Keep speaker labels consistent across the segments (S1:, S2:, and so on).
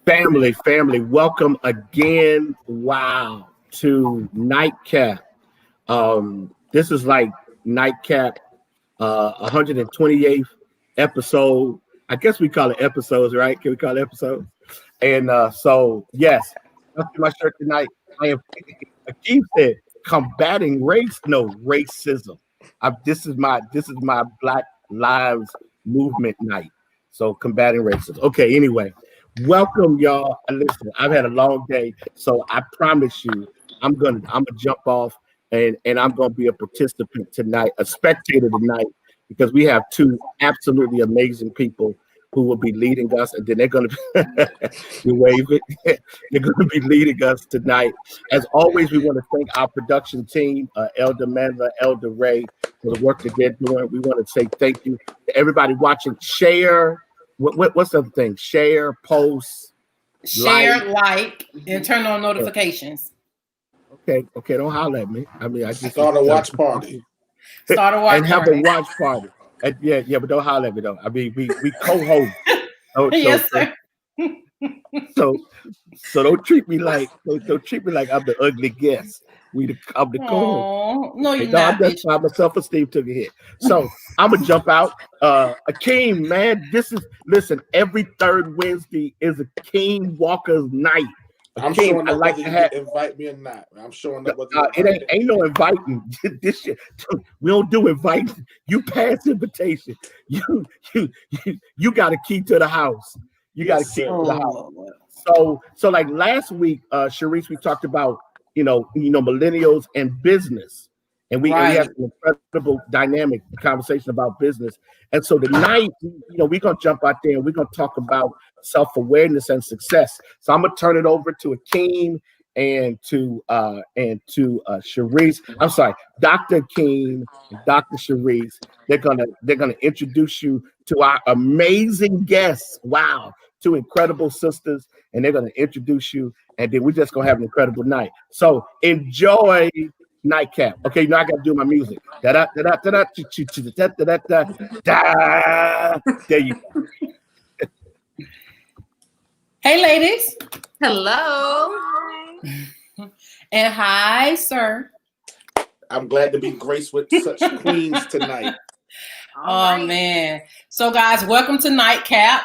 S1: Family, welcome again. Wow, to Nightcap. This is like Nightcap, 128th episode. I guess we call it episodes, right? Can we call it episodes? And so, yes, that's my shirt tonight. I am. Akeem said, combating racism. This is my Black Lives Movement night. So combating racism. Okay, anyway. Welcome, y'all. And listen, I've had a long day, so I promise you, I'm gonna jump off and I'm gonna be a participant tonight, a spectator tonight, because we have two absolutely amazing people who will be leading us, and then they're gonna you wave it. They're gonna be leading us tonight. As always, we want to thank our production team, Elder Mandla, Elder Ray, for the work that they're doing. We want to say thank you to everybody watching. Share. What's the other thing? Share, post,
S2: like, and turn on notifications.
S1: Okay. Don't holler at me. I mean, I just
S3: start a watch party.
S2: Start a watch
S1: and have a watch party. Yeah, but don't holler at me though. I mean, we co-host.
S2: Yes, sir.
S1: So don't treat me like I'm the ugly guest. I'm the co-host.
S2: No, you're not.
S1: My self-esteem took a hit. So I'm gonna jump out. Akeem, man, listen. Every third Wednesday is Akeem Walker's night.
S3: I'm showing up whether you invite me or not. I'm showing up whether
S1: it ain't no inviting. This shit, we don't do inviting. You pass invitation. You got a key to the house. You got a key to the house. So like last week, Sharice, we talked about millennials and business, and we had an incredible dynamic conversation about business. And so tonight, we're gonna jump out there and we're gonna talk about self-awareness and success. So I'm gonna turn it over to Akeem and to Sharice. I'm sorry, Dr. Akeem and Dr. Sharice. They're gonna introduce you to our amazing guests. Wow, two incredible sisters, and they're gonna introduce you, and then we're just gonna have an incredible night. So enjoy Nightcap. Okay, now I gotta do my music. There you go.
S2: Hey, ladies.
S4: Hello.
S2: And hi, sir.
S3: I'm glad to be graced with such queens tonight.
S2: Oh, man. So, guys, welcome to Nightcap.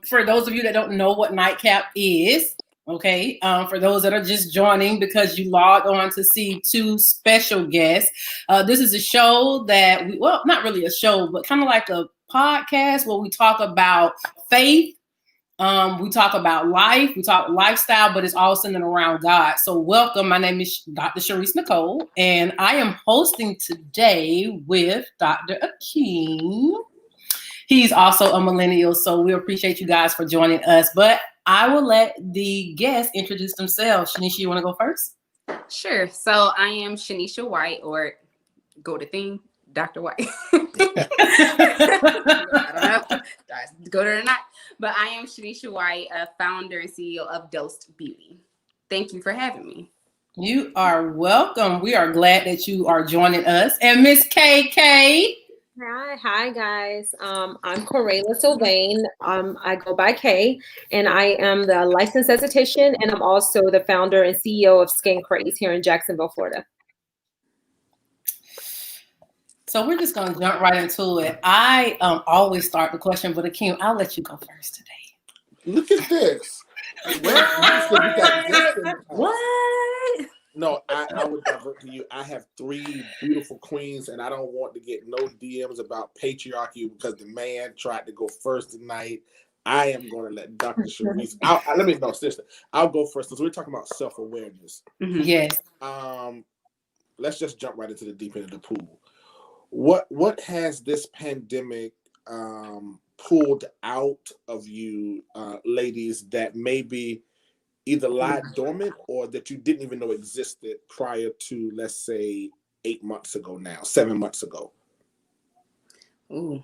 S2: For those of you that don't know what Nightcap is, okay, for those that are just joining because you logged on to see two special guests, this is a show that not really a show, but kind of like a podcast where we talk about faith. We talk about life, we talk lifestyle, but it's all centered around God. So welcome. My name is Dr. Sharice Nicole, and I am hosting today with Dr. Akeem. He's also a millennial, so we appreciate you guys for joining us. But I will let the guests introduce themselves. Shanisha, you want to go first?
S4: Sure. So I am Shanisha White, or go to theme, Dr. White. I don't know. Go to or not. But I am Shanisha White, founder and CEO of Dosed Beauty. Thank you for having me.
S2: You are welcome. We are glad that you are joining us. And Miss KK.
S5: Hi guys. I'm Corayla Sylvain. I go by Kay, and I am the licensed esthetician, and I'm also the founder and CEO of Skin Craze here in Jacksonville, Florida.
S2: So we're just going to jump right into it. I always start the question, but Akeem, I'll let you go first today.
S3: Look at this.
S4: What?
S3: No, I would divert to you. I have three beautiful queens, and I don't want to get no DMs about patriarchy because the man tried to go first tonight. I am going to let Dr. Sharice. Seriously. I'll go first because we're talking about self-awareness.
S2: Mm-hmm. Yes.
S3: Let's just jump right into the deep end of the pool. What has this pandemic pulled out of you, ladies, that maybe either lied dormant or that you didn't even know existed prior to, let's say, 7 months ago?
S4: Ooh.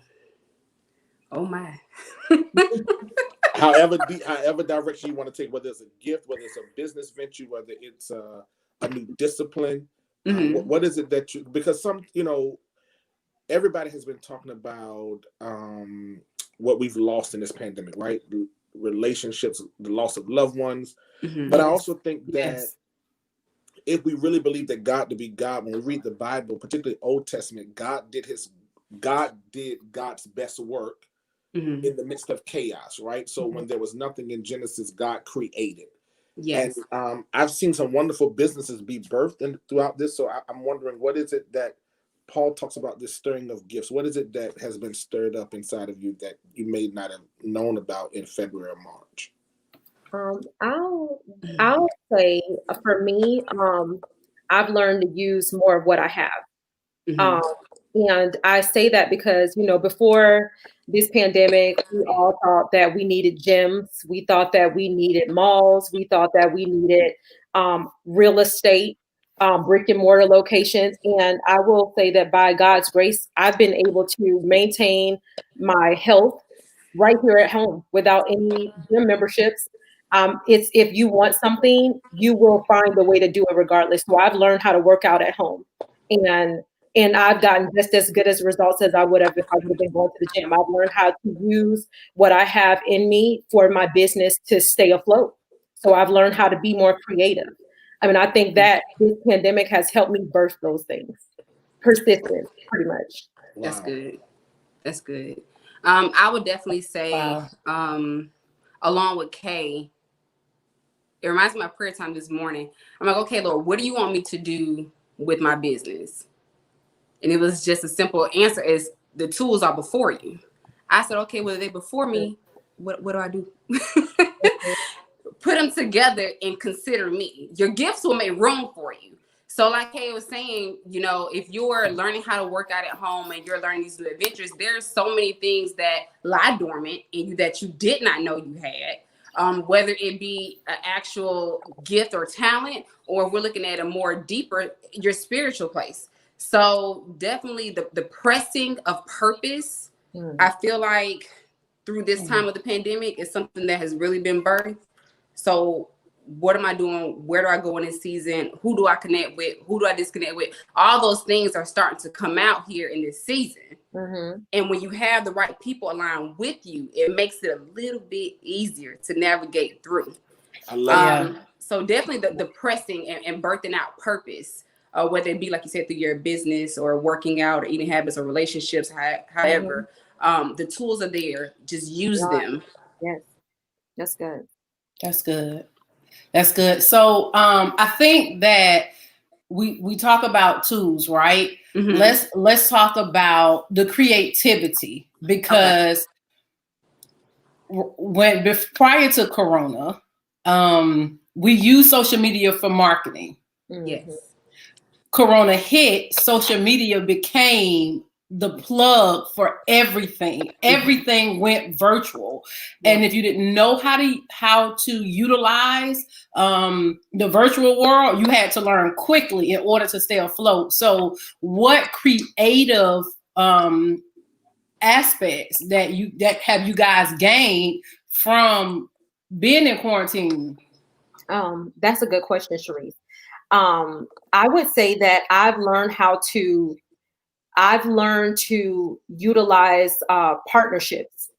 S4: Oh my.
S3: However direction you want to take, whether it's a gift, whether it's a business venture, whether it's a new discipline.
S4: Mm-hmm.
S3: What is it that because everybody has been talking about what we've lost in this pandemic, right? relationships, the loss of loved ones. But I also think that if we really believe that God to be God, when we read the Bible, particularly Old Testament, God did God's best work in the midst of chaos, right? So when there was nothing in Genesis, God created.
S4: Yes.
S3: And I've seen some wonderful businesses be birthed throughout this. So I'm wondering, what is it that Paul talks about, this stirring of gifts? What is it that has been stirred up inside of you that you may not have known about in February or March?
S5: I'll say for me, I've learned to use more of what I have. And I say that because, before this pandemic, we all thought that we needed gyms. We thought that we needed malls. We thought that we needed real estate, brick and mortar locations. And I will say that by God's grace, I've been able to maintain my health right here at home without any gym memberships. It's if you want something, you will find a way to do it regardless. So I've learned how to work out at home, and I've gotten just as good as results as I would have if I would have been going to the gym. I've learned how to use what I have in me for my business to stay afloat. So I've learned how to be more creative. I mean, I think that this pandemic has helped me birth those things. Persistence, pretty much.
S3: Wow.
S4: That's good. That's good. I would definitely say, along with Kay, it reminds me of my prayer time this morning. I'm like, okay, Lord, what do you want me to do with my business? And it was just a simple answer as the tools are before you. I said, okay, well, they're before me. What do I do? Put them together and consider me. Your gifts will make room for you. So like Kay was saying, if you're learning how to work out at home and you're learning these new adventures, there's so many things that lie dormant in you that you did not know you had. Whether it be an actual gift or talent, or we're looking at a more deeper, your spiritual place. So definitely the pressing of purpose, I feel like through this time of the pandemic is something that has really been birthed. So what am I doing? Where do I go in this season? Who do I connect with? Who do I disconnect with? All those things are starting to come out here in this season. And when you have the right people aligned with you, it makes it a little bit easier to navigate through.
S3: I love it.
S4: So definitely the pressing and birthing out purpose, whether it be, like you said, through your business or working out or eating habits or relationships, however, the tools are there. Just use them.
S5: Yes, that's good.
S2: That's good. That's good. So I think that we talk about tools, right? Let's talk about the creativity, because prior to Corona, we used social media for marketing.
S4: Yes.
S2: Corona hit, social media became the plug for everything. Everything went virtual. And if you didn't know how to utilize the virtual world, you had to learn quickly in order to stay afloat. So what creative aspects that have you guys gained from being in quarantine?
S5: That's a good question, Sharice. I would say that I've learned to utilize partnerships.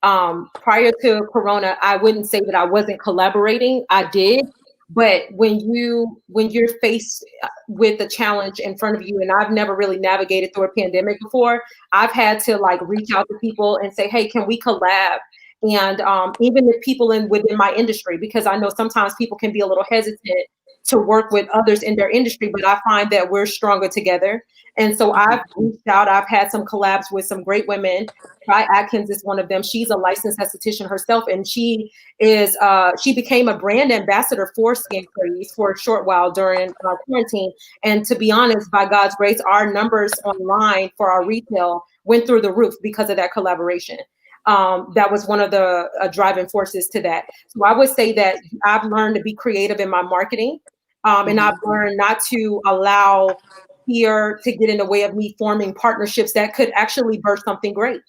S5: Prior to Corona, I wouldn't say that I wasn't collaborating. I did, but when you're faced with a challenge in front of you, and I've never really navigated through a pandemic before, I've had to reach out to people and say, hey, can we collab? And even if people within my industry, because I know sometimes people can be a little hesitant to work with others in their industry, but I find that we're stronger together. And so I've reached out. I've had some collabs with some great women. Ty Atkins is one of them. She's a licensed esthetician herself, and she became a brand ambassador for Skin Craze for a short while during quarantine. And to be honest, by God's grace, our numbers online for our retail went through the roof because of that collaboration. That was one of the driving forces to that. So I would say that I've learned to be creative in my marketing. And I've learned not to allow fear to get in the way of me forming partnerships that could actually birth something great.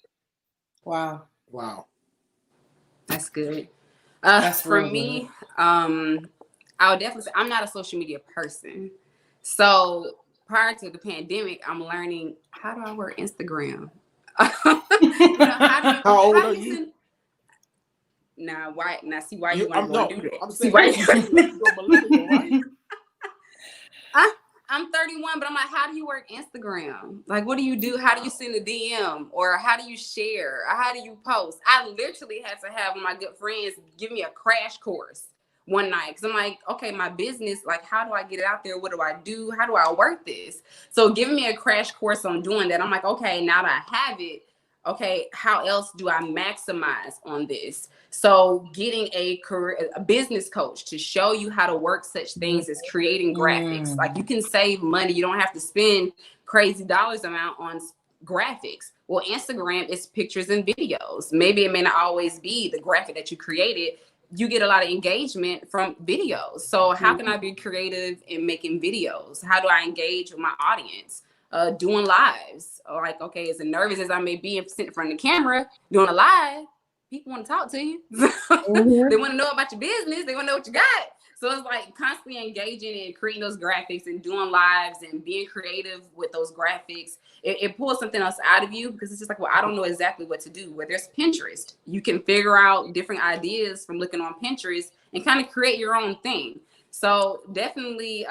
S2: Wow.
S4: That's good.
S2: That's
S4: for
S2: real
S4: me, I would definitely say I'm not a social media person. So prior to the pandemic, I'm learning, how do I work Instagram?
S3: How old are you?
S4: Now, why? Now, see why you want to do that?
S3: I'm
S4: See
S3: saying,
S4: why
S3: you're a millennial, right?
S4: I'm 31, but I'm like, how do you work Instagram? Like, what do you do? How do you send a DM? Or how do you share? Or how do you post? I literally had to have one of my good friends give me a crash course one night. Because I'm like, okay, my business, like, how do I get it out there? What do I do? How do I work this? So giving me a crash course on doing that, I'm like, okay, now that I have it, okay, how else do I maximize on this? So getting a business coach to show you how to work such things as creating graphics. Like, you can save money. You don't have to spend crazy dollars amount on graphics. Well, Instagram is pictures and videos. Maybe it may not always be the graphic that you created. You get a lot of engagement from videos. So how can I be creative in making videos? How do I engage with my audience? Doing lives. Like, okay, as nervous as I may be sitting in front of the camera doing a live, people want to talk to you. They want to know about your business. They want to know what you got. So it's like constantly engaging and creating those graphics and doing lives and being creative with those graphics. It pulls something else out of you, because it's just like, well, I don't know exactly what to do. Where there's Pinterest, you can figure out different ideas from looking on Pinterest and kind of create your own thing. So definitely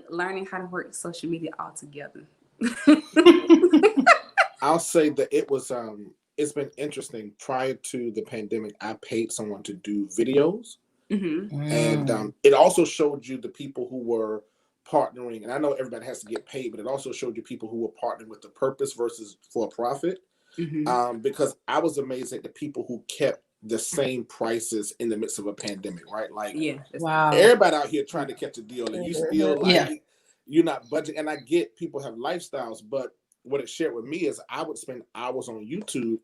S4: learning how to work social media all together.
S3: I'll say that it was it's been interesting. Prior to the pandemic, I paid someone to do videos, and it also showed you the people who were partnering. And I know everybody has to get paid, but it also showed you people who were partnering with the purpose versus for a profit. Because I was amazed at the people who kept the same prices in the midst of a pandemic, right? Like, everybody out here trying to catch a deal, and you still like you're not budgeting. And I get people have lifestyles, but what it shared with me is I would spend hours on YouTube,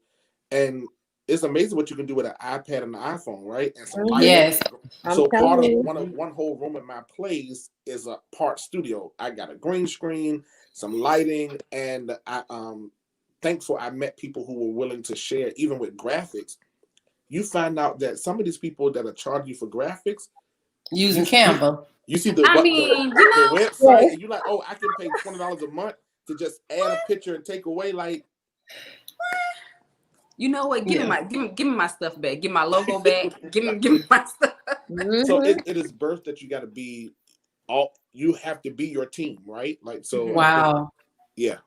S3: and it's amazing what you can do with an iPad and an iPhone, right? And some lighting. So part of one whole room in my place is a part studio. I got a green screen, some lighting, and I'm thankful I met people who were willing to share, even with graphics. You find out that some of these people that are charging you for graphics
S2: using Canva.
S3: You see the website, and you're like, oh, I can pay $20 a month to just add a picture and take away, like,
S4: you know what? Give me my stuff back. Give my logo back. give me my stuff.
S3: So it is birth that you got to be you have to be your team, right? Like, so yeah.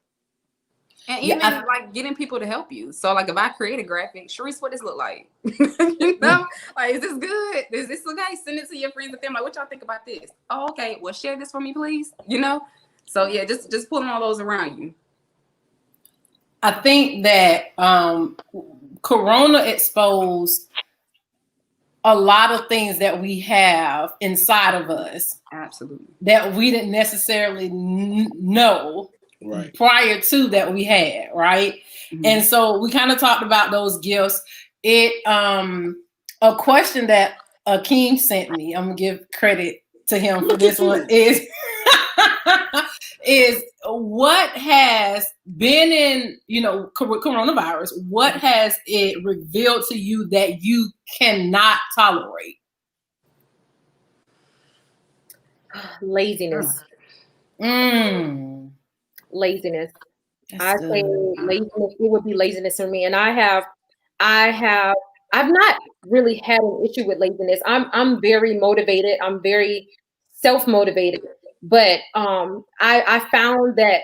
S4: And even like getting people to help you. So like, if I create a graphic, Sharice, what does it look like? You know, like, is this good? Is this okay? Send it to your friends and family. Like, what y'all think about this? Oh, okay. Well, share this for me, please. You know. So yeah, just pulling all those around you.
S2: I think that Corona exposed a lot of things that we have inside of us.
S4: Absolutely. That
S2: we didn't necessarily know prior to that we had, right? And so we kind of talked about those gifts. A question that Akeem sent me, I'm gonna give credit to him for this one, is what has been in, coronavirus, what has it revealed to you that you cannot tolerate?
S5: Laziness. Laziness. I say laziness. It would be laziness for me. And I've not really had an issue with laziness. I'm very motivated. I'm very self-motivated. But I found that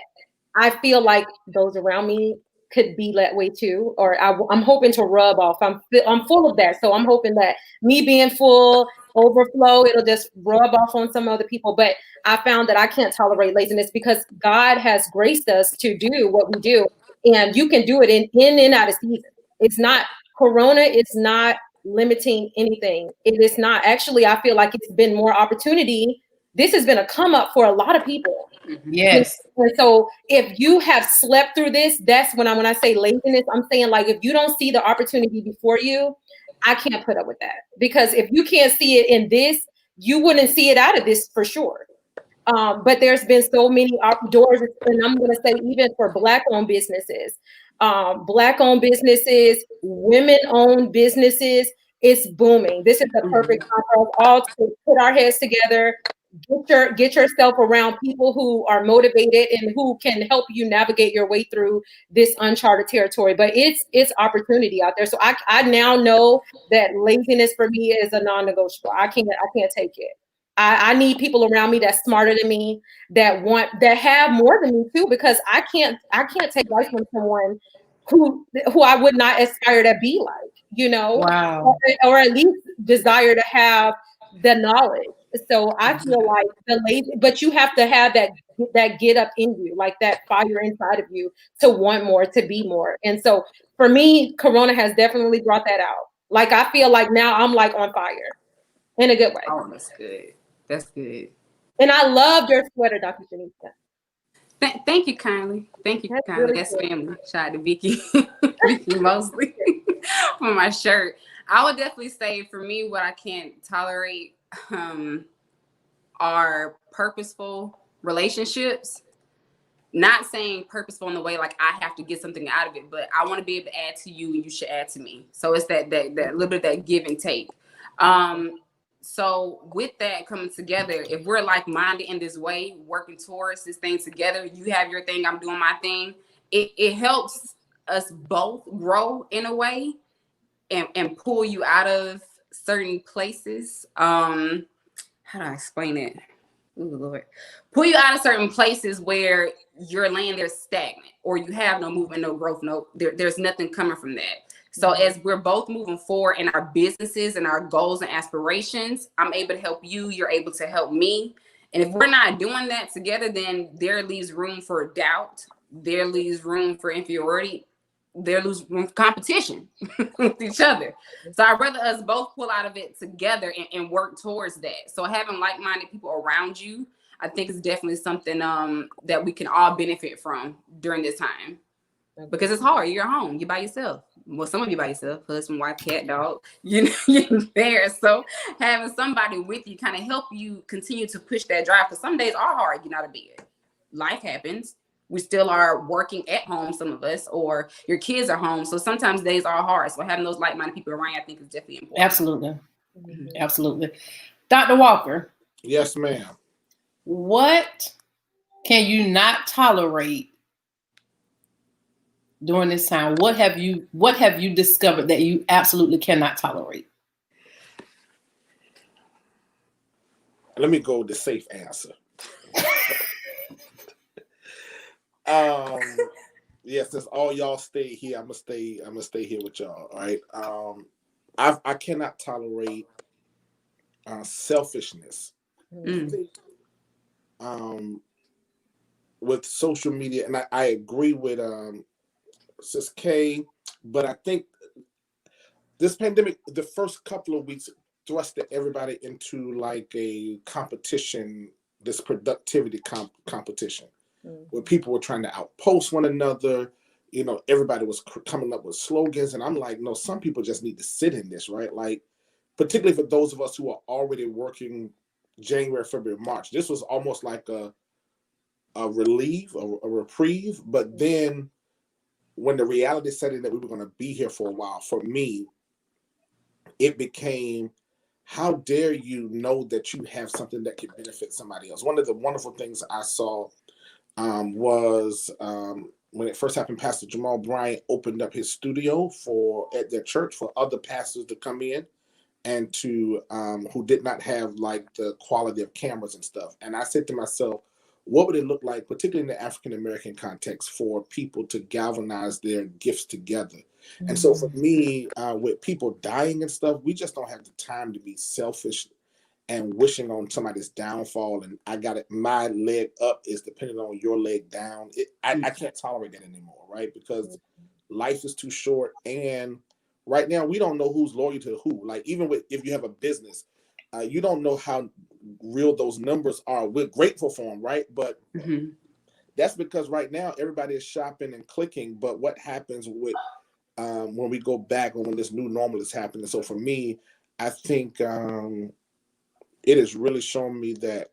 S5: I feel like those around me could be that way too, or I'm hoping to rub off. I'm full of that, so I'm hoping that me being full, overflow, it'll just rub off on some other people. But I found that I can't tolerate laziness, because God has graced us to do what we do, and you can do it in and out of season. It's not Corona. It's not limiting anything. It is not. Actually, I feel like it's been more opportunity. This has been a come up for a lot of people.
S2: Yes.
S5: And so if you have slept through this, that's when I say laziness, I'm saying, like, if you don't see the opportunity before you, I can't put up with that. Because if you can't see it in this, you wouldn't see it out of this for sure. But there's been so many doors, and I'm going to say even for Black-owned businesses, women-owned businesses, it's booming. This is the perfect time for us all to put our heads together, get yourself around people who are motivated and who can help you navigate your way through this uncharted territory. But it's opportunity out there. So I now know that laziness for me is a non-negotiable. I can't take it. I need people around me that's smarter than me, that have more than me too, because I can't take life from someone who I would not aspire to be like, you know,
S2: Wow.
S5: or at least desire to have the knowledge. So I feel like but you have to have that get up in you, like that fire inside of you to want more, to be more. And so for me, Corona has definitely brought that out. Like I feel like now I'm like on fire in a good way.
S4: Oh, that's good. That's good.
S5: And I love your sweater, Dr. Shanika.
S4: Thank you kindly. Thank you
S5: That's
S4: kindly.
S5: really
S4: That's
S5: good.
S4: family. Shout out to Vicky, Vicky mostly for my shirt. I would definitely say for me, what I can't tolerate are purposeful relationships. Not saying purposeful in the way like I have to get something out of it, but I want to be able to add to you and you should add to me. So it's that little bit of that give and take. So with that coming together, if we're like-minded in this way, working towards this thing together, you have your thing, I'm doing my thing, it helps us both grow in a way and pull you out of certain places. How do I explain it? Ooh, Lord. Pull you out of certain places where you're laying there stagnant, or you have no movement, no growth, there's nothing coming from that. So as we're both moving forward in our businesses and our goals and aspirations, I'm able to help you, you're able to help me. And if we're not doing that together, then there leaves room for doubt, there leaves room for inferiority, there leaves room for competition with each other. So I'd rather us both pull out of it together and work towards that. So having like-minded people around you, I think is definitely something that we can all benefit from during this time. Because it's hard. You're home. You're by yourself. Well, some of you by yourself, husband, wife, cat, dog, you're there. So having somebody with you kind of help you continue to push that drive. Because some days are hard. You're not a bed. Life happens. We still are working at home, some of us, or your kids are home. So sometimes days are hard. So having those like-minded people around you, I think is definitely important.
S2: Absolutely. Absolutely. Dr. Walker.
S3: Yes, ma'am.
S2: What can you not tolerate during this time? What have you discovered that you absolutely cannot tolerate?
S3: Let me go with the safe answer. Yes, since all y'all stay here, I'm gonna stay here with y'all. All right. I cannot tolerate selfishness. With social media, and I agree with Sis K, but I think this pandemic, the first couple of weeks, thrusted everybody into like a competition, this productivity competition, where people were trying to outpost one another. You know, everybody was coming up with slogans, and I'm like, no, some people just need to sit in this, right? Like, particularly for those of us who are already working January, February, March. This was almost like a relief, a reprieve. But then when the reality set in that we were going to be here for a while, for me, it became, how dare you know that you have something that could benefit somebody else? One of the wonderful things I saw was when it first happened, Pastor Jamal Bryant opened up his studio at their church for other pastors to come in and to who did not have like the quality of cameras and stuff. And I said to myself, what would it look like, particularly in the African American context, for people to galvanize their gifts together? And so for me, with people dying and stuff, we just don't have the time to be selfish and wishing on somebody's downfall. And I got it, my leg up is depending on your leg down. I can't tolerate that anymore, right? Because life is too short. And right now, we don't know who's loyal to who. Like, even if you have a business, you don't know how real those numbers are. We're grateful for them, right? But that's because right now everybody is shopping and clicking. But what happens with when we go back, or when this new normal is happening? So for me, I think it has really shown me that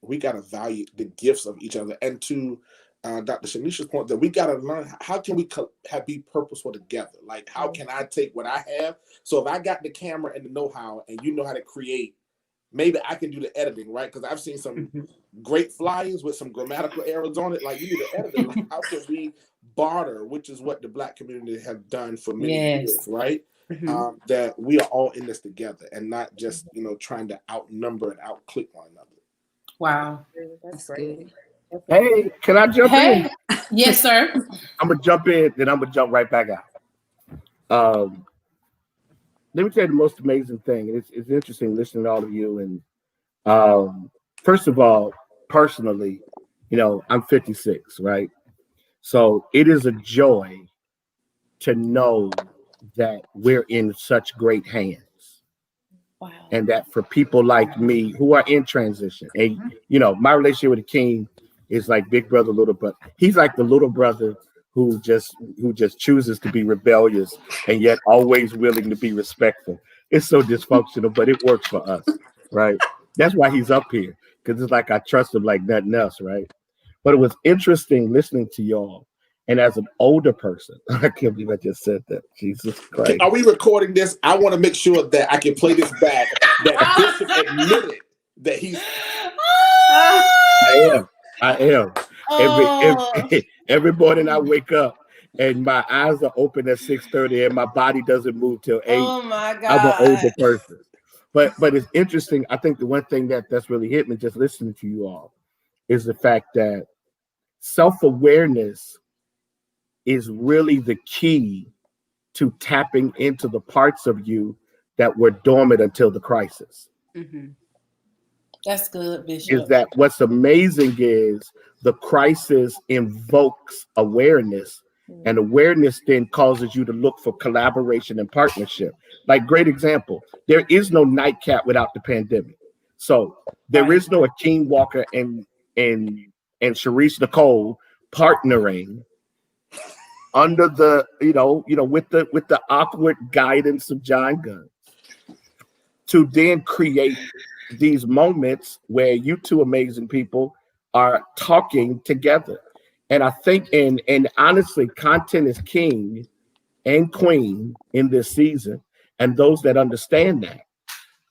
S3: we got to value the gifts of each other. And to Dr. Shanisha's point, that we got to learn, how can we be purposeful together? Like, how can I take what I have? So if I got the camera and the know-how, and you know how to create maybe I can do the editing, right? Because I've seen some great flyers with some grammatical errors on it. Like, you need an editor. Like, how can we barter, which is what the Black community have done for many years, right? That we are all in this together and not just, trying to outnumber and outclick one another.
S2: Wow.
S4: That's good.
S1: Hey, can I jump in?
S2: Yes, sir.
S1: I'm gonna jump in, then I'm gonna jump right back out. Let me tell you the most amazing thing. It's interesting listening to all of you. And first of all, personally, I'm 56, right? So it is a joy to know that we're in such great hands. Wow. And that for people like me who are in transition, and my relationship with the King is like big brother, little brother. He's like the little brother who just chooses to be rebellious and yet always willing to be respectful. It's so dysfunctional, but it works for us, right? That's why he's up here, because it's like I trust him like nothing else, right? But it was interesting listening to y'all. And as an older person, I can't believe I just said that. Jesus Christ.
S3: Are we recording this? I want to make sure that I can play this back, that Bishop admitted that he's...
S1: I am. Every morning I wake up and my eyes are open at 6:30 and my body doesn't move till 8.
S2: Oh my God.
S1: I'm an older person. But it's interesting. I think the one thing that's really hit me just listening to you all is the fact that self-awareness is really the key to tapping into the parts of you that were dormant until the crisis.
S2: That's good, Bishop.
S1: Is that what's amazing is the crisis invokes awareness, and awareness then causes you to look for collaboration and partnership. Like, great example, there is no NightCap without the pandemic. So there is no Akeem Walker and Sharice Nicole partnering under the with the awkward guidance of John Gunn to then create these moments where you two amazing people are talking together. And I think and honestly, content is king and queen in this season, and those that understand that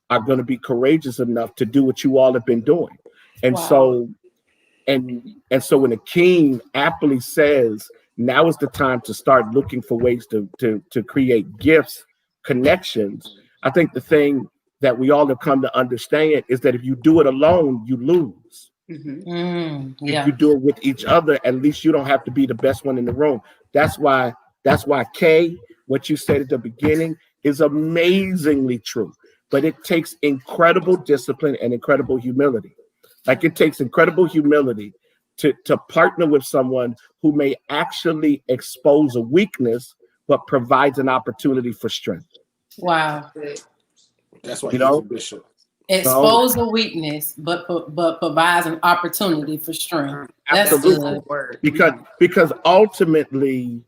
S1: are going to be courageous enough to do what you all have been doing. And so when the king aptly says now is the time to start looking for ways to create gifts, connections, I think the thing that we all have come to understand is that if you do it alone, you lose. If you do it with each other, at least you don't have to be the best one in the room. That's why Kay, what you said at the beginning is amazingly true. But it takes incredible discipline and incredible humility. Like, it takes incredible humility to partner with someone who may actually expose a weakness, but provides an opportunity for strength.
S2: Wow.
S3: That's why he's a bishop.
S2: Expose a weakness, but provides an opportunity for strength. That's
S1: absolutely good. Because ultimately,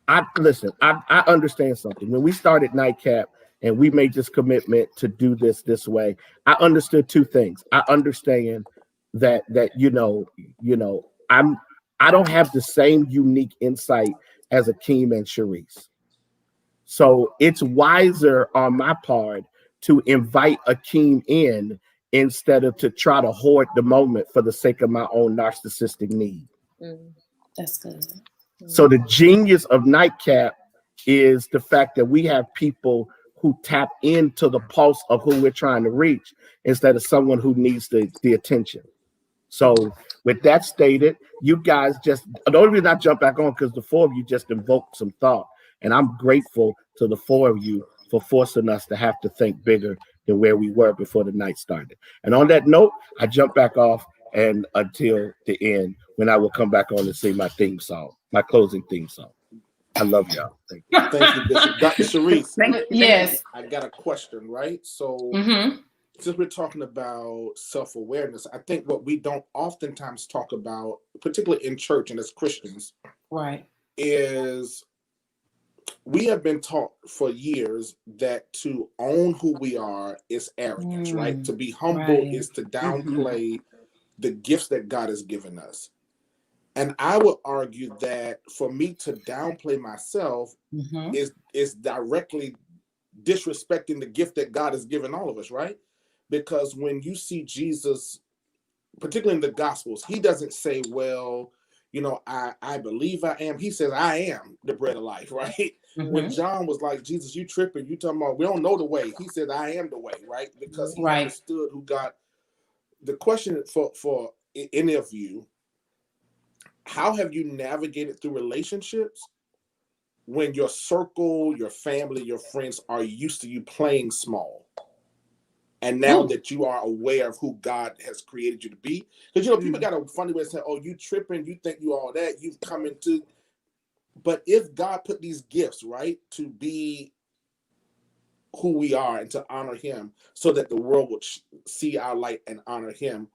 S1: I understand something. When we started NightCap and we made this commitment to do this way, I understood two things. I understand that I don't have the same unique insight as Akeem and Sharice. So it's wiser on my part to invite Akeem in instead of to try to hoard the moment for the sake of my own narcissistic need.
S2: That's good.
S1: So the genius of NightCap is the fact that we have people who tap into the pulse of who we're trying to reach instead of someone who needs the attention. So with that stated, you guys the only reason I jump back on because the four of you just invoked some thought. And I'm grateful to the four of you for forcing us to have to think bigger than where we were before the night started. And on that note, I jump back off and until the end when I will come back on and sing my theme song, my closing theme song. I love y'all. Thank you.
S3: Thank you, Bishop. Dr. Sharice.
S2: Yes.
S3: I got a question, right? So since we're talking about self-awareness, I think what we don't oftentimes talk about, particularly in church and as Christians, is we have been taught for years that to own who we are is arrogance, right? To be humble is to downplay the gifts that God has given us. And I would argue that for me to downplay myself is directly disrespecting the gift that God has given all of us, right? because when you see Jesus, particularly in the Gospels, he doesn't say, well, you know, I believe I am. He says, I am the bread of life, right?
S2: Mhm.
S3: When John was like, Jesus, you tripping, you talking about, we don't know the way. He said, I am the way, right? Because he
S2: Right.
S3: understood who God. The question for any of you, how have you navigated through relationships when your circle, your family, your friends are used to you playing small? And now that you are aware of who God has created you to be, because you know people got a funny way of saying, "Oh, you tripping? You think you all that? You've come into." But if God put these gifts right to be who we are and to honor Him, so that the world would see our light and honor Him,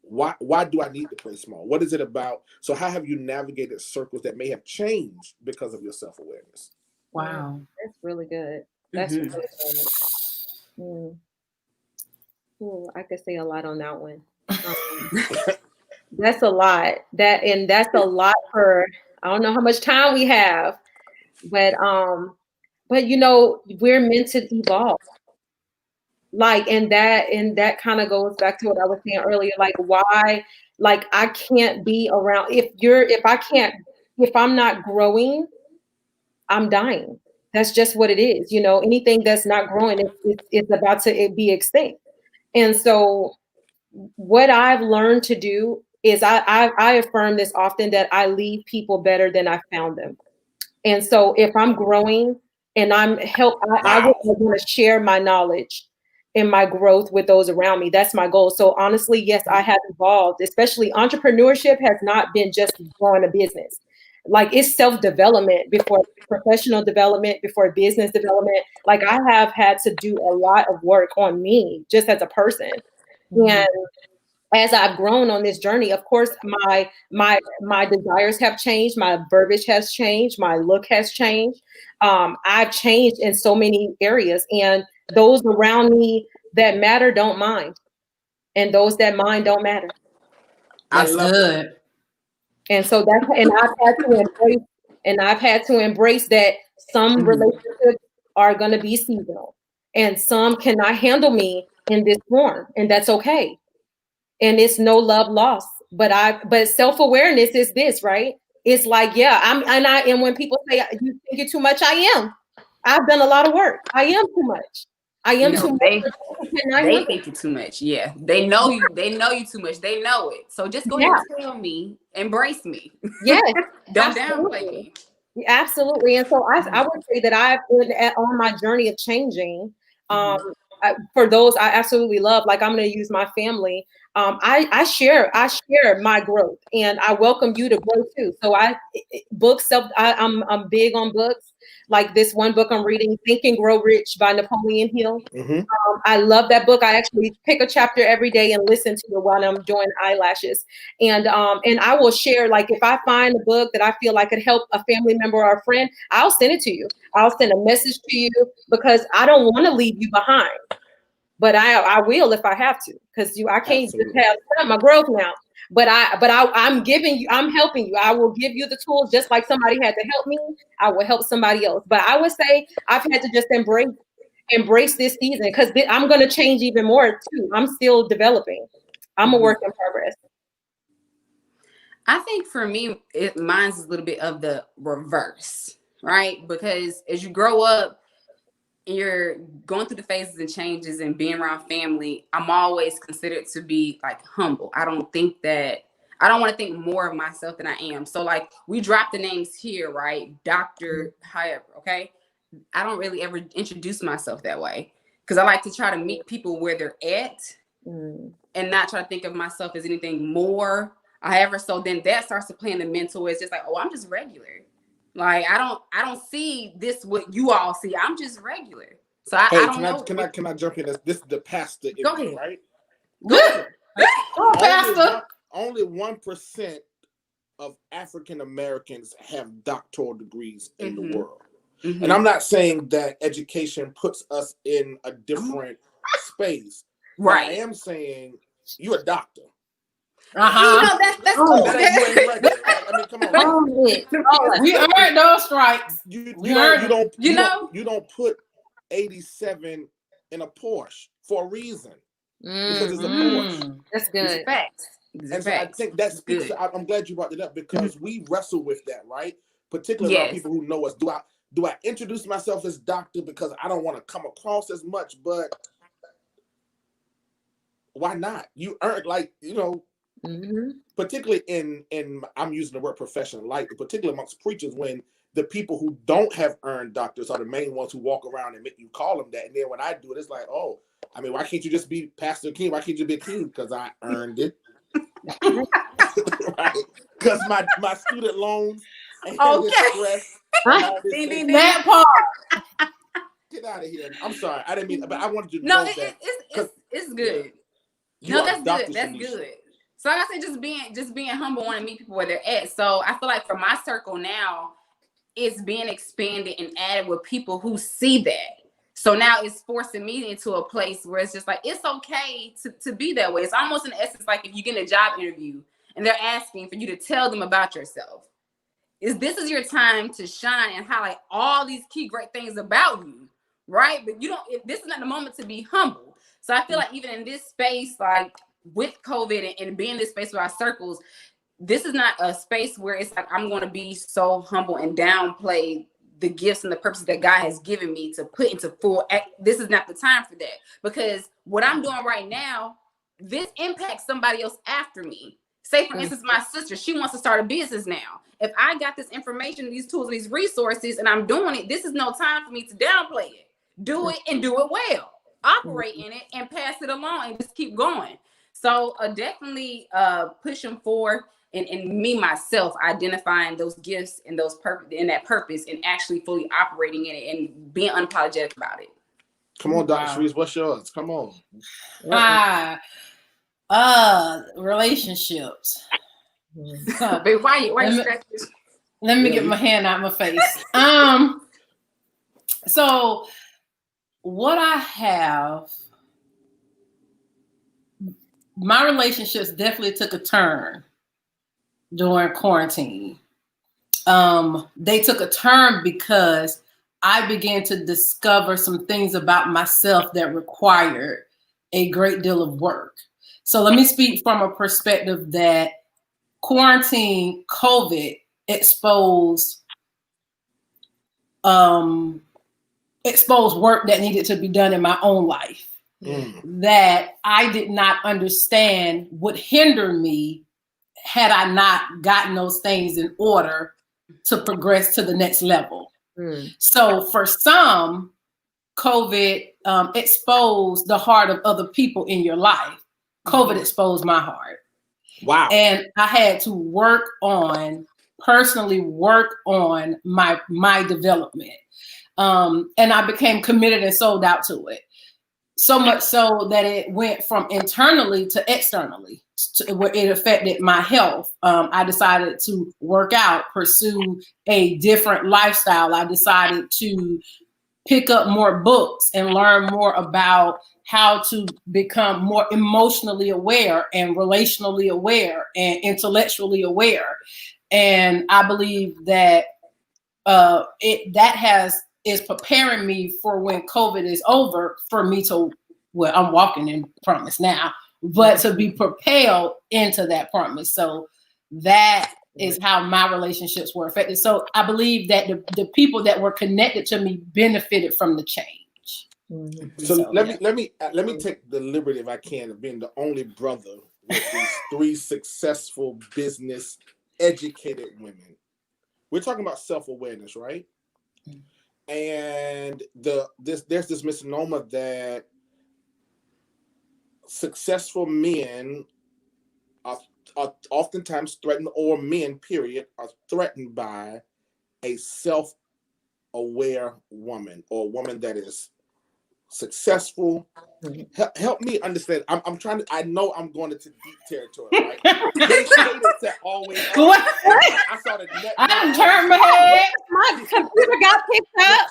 S3: why do I need to play small? What is it about? So how have you navigated circles that may have changed because of your self-awareness?
S2: Wow.
S5: That's really good. That's really good. Mm. Ooh, I could say a lot on that one. That's a lot. That's a lot for, I don't know how much time we have, but you know, we're meant to evolve. Like, and that kind of goes back to what I was saying earlier. Like, why, like, I can't be around if I'm not growing, I'm dying. That's just what it is. You know, anything that's not growing, it's about to be extinct. And so what I've learned to do is I affirm this often, that I leave people better than I found them. And so if I'm growing and I
S3: Wow.
S5: would want to share my knowledge and my growth with those around me. That's my goal. So honestly, yes, I have evolved, especially entrepreneurship has not been just growing a business. Like, it's self-development before professional development, before business development. Like, I have had to do a lot of work on me just as a person. And as I've grown on this journey, of course, my desires have changed, my verbiage has changed, my look has changed. I've changed in so many areas, and those around me that matter don't mind, and those that mind don't matter.
S2: That's good.
S5: And so I've had to embrace that some relationships are going to be seasonal, and some cannot handle me in this form, and that's okay. And it's no love lost. But self-awareness is this, right? It's like, yeah, and when people say you think you're too much, I am. I've done a lot of work. I am too much. I am too much.
S4: They think you're too much. Yeah. They know you too much. They know it. So just go ahead and tell me, embrace me.
S5: Yes.
S4: Don't downplay me.
S5: Absolutely. And so I would say that I've been on my journey of changing. For those I absolutely love, like, I'm going to use my family. I share my growth, and I welcome you to grow too. So I'm big on books. Like this one book I'm reading, Think and Grow Rich by Napoleon Hill. I love that book. I actually pick a chapter every day and listen to it while I'm doing eyelashes. And I will share, like, if I find a book that I feel like could help a family member or a friend, I'll send it to you. I'll send a message to you, because I don't want to leave you behind. But I will if I have to, because I can't just have my growth now. But I'm giving you, I'm helping you. I will give you the tools, just like somebody had to help me. I will help somebody else. But I would say I've had to just embrace this season, because I'm going to change even more too. I'm still developing. I'm a work in progress.
S4: I think for me, mine's a little bit of the reverse, right? Because as you grow up, you're going through the phases and changes and being around family, I'm always considered to be like humble. I don't want to think more of myself than I am. So like, we drop the names here, right? Dr. However, okay? I don't really ever introduce myself that way, because I like to try to meet people where they're at and not try to think of myself as anything more. However, so then that starts to play in the mental. It's just like, oh, I'm just regular. Like, I don't see this what you all see. I'm just regular. So I don't know.
S3: Can I jump in? This is the pastor.
S4: Go ahead.
S3: Right?
S4: Go ahead.
S2: Pastor.
S3: Only 1% of African Americans have doctoral degrees in the world. And I'm not saying that education puts us in a different space.
S4: Right.
S3: I am saying you're a doctor.
S4: You know, that's cool.
S3: That ain't regular. I mean, come on.
S2: We earned those stripes.
S3: You don't put 87 in a Porsche for a reason. because it's a force.
S5: That's good.
S4: Facts.
S3: And so I think that speaks. I'm glad you brought it up because we wrestle with that, right? Particularly around people who know us. Do I introduce myself as doctor because I don't want to come across as much? But why not? You earn, like, you know, particularly in I'm using the word profession lightly, particularly amongst preachers, when the people who don't have earned doctors are the main ones who walk around and make you call them that. And then when I do it, it's like, oh, I mean, why can't you just be Pastor King? Why can't you be King? Because I earned it. Right? Because my student loans and stress.
S2: That part.
S3: Get out of here. I'm sorry. I didn't mean, but I wanted you to
S4: No,
S3: know that.
S4: it's good.
S3: Yeah,
S4: No, that's good. That's good. So like I said, just being humble, want to meet people where they're at. So I feel like for my circle now, it's being expanded and added with people who see that. So now it's forcing me into a place where it's just like, it's okay to be that way. It's almost in essence like if you get a job interview and they're asking for you to tell them about yourself. This is your time to shine and highlight all these key great things about you, right? But this is not the moment to be humble. So I feel like even in this space, like with COVID and being in this space with our circles, this is not a space where it's like I'm going to be so humble and downplay the gifts and the purposes that God has given me to put into full act. This is not the time for that, because what I'm doing right now, this impacts somebody else after me. Say, for instance, my sister, she wants to start a business now. If I got this information, these tools, these resources, and I'm doing it, this is no time for me to downplay it. Do it and do it well. Operate in it and pass it along and just keep going. So definitely pushing forward and me, myself, identifying those gifts and those that purpose and actually fully operating in it and being unapologetic about it.
S3: Come on, Dr. Shrees, what's yours? Come on.
S2: Relationships.
S4: But why you scratch this?
S2: Let me get my hand out my face. So what I have, my relationships definitely took a turn during quarantine. They took a turn because I began to discover some things about myself that required a great deal of work. So let me speak from a perspective that quarantine, COVID exposed work that needed to be done in my own life that I did not understand would hinder me had I not gotten those things in order to progress to the next level. So for some, COVID exposed the heart of other people in your life. COVID exposed my heart.
S3: Wow.
S2: And I had to personally work on my development. And I became committed and sold out to it. So much so that it went from internally to externally, where it affected my health. I decided to work out, pursue a different lifestyle. I decided to pick up more books and learn more about how to become more emotionally aware and relationally aware and intellectually aware. And I believe that is preparing me for when COVID is over for me to, well, I'm walking in promise now, but to be propelled into that promise. So that is how my relationships were affected. So I believe that the people that were connected to me benefited from the change.
S3: So let me take the liberty, if I can, of being the only brother with these 3 successful business educated women. We're talking about self-awareness, right? And there's this misnomer that successful men are oftentimes threatened, or men, period, are threatened by a self-aware woman, or a woman that is successful. Help me understand. I'm trying to. I know I'm going into deep territory, right? They say that always. I saw the net.
S2: I turned my head.
S5: My computer got picked up.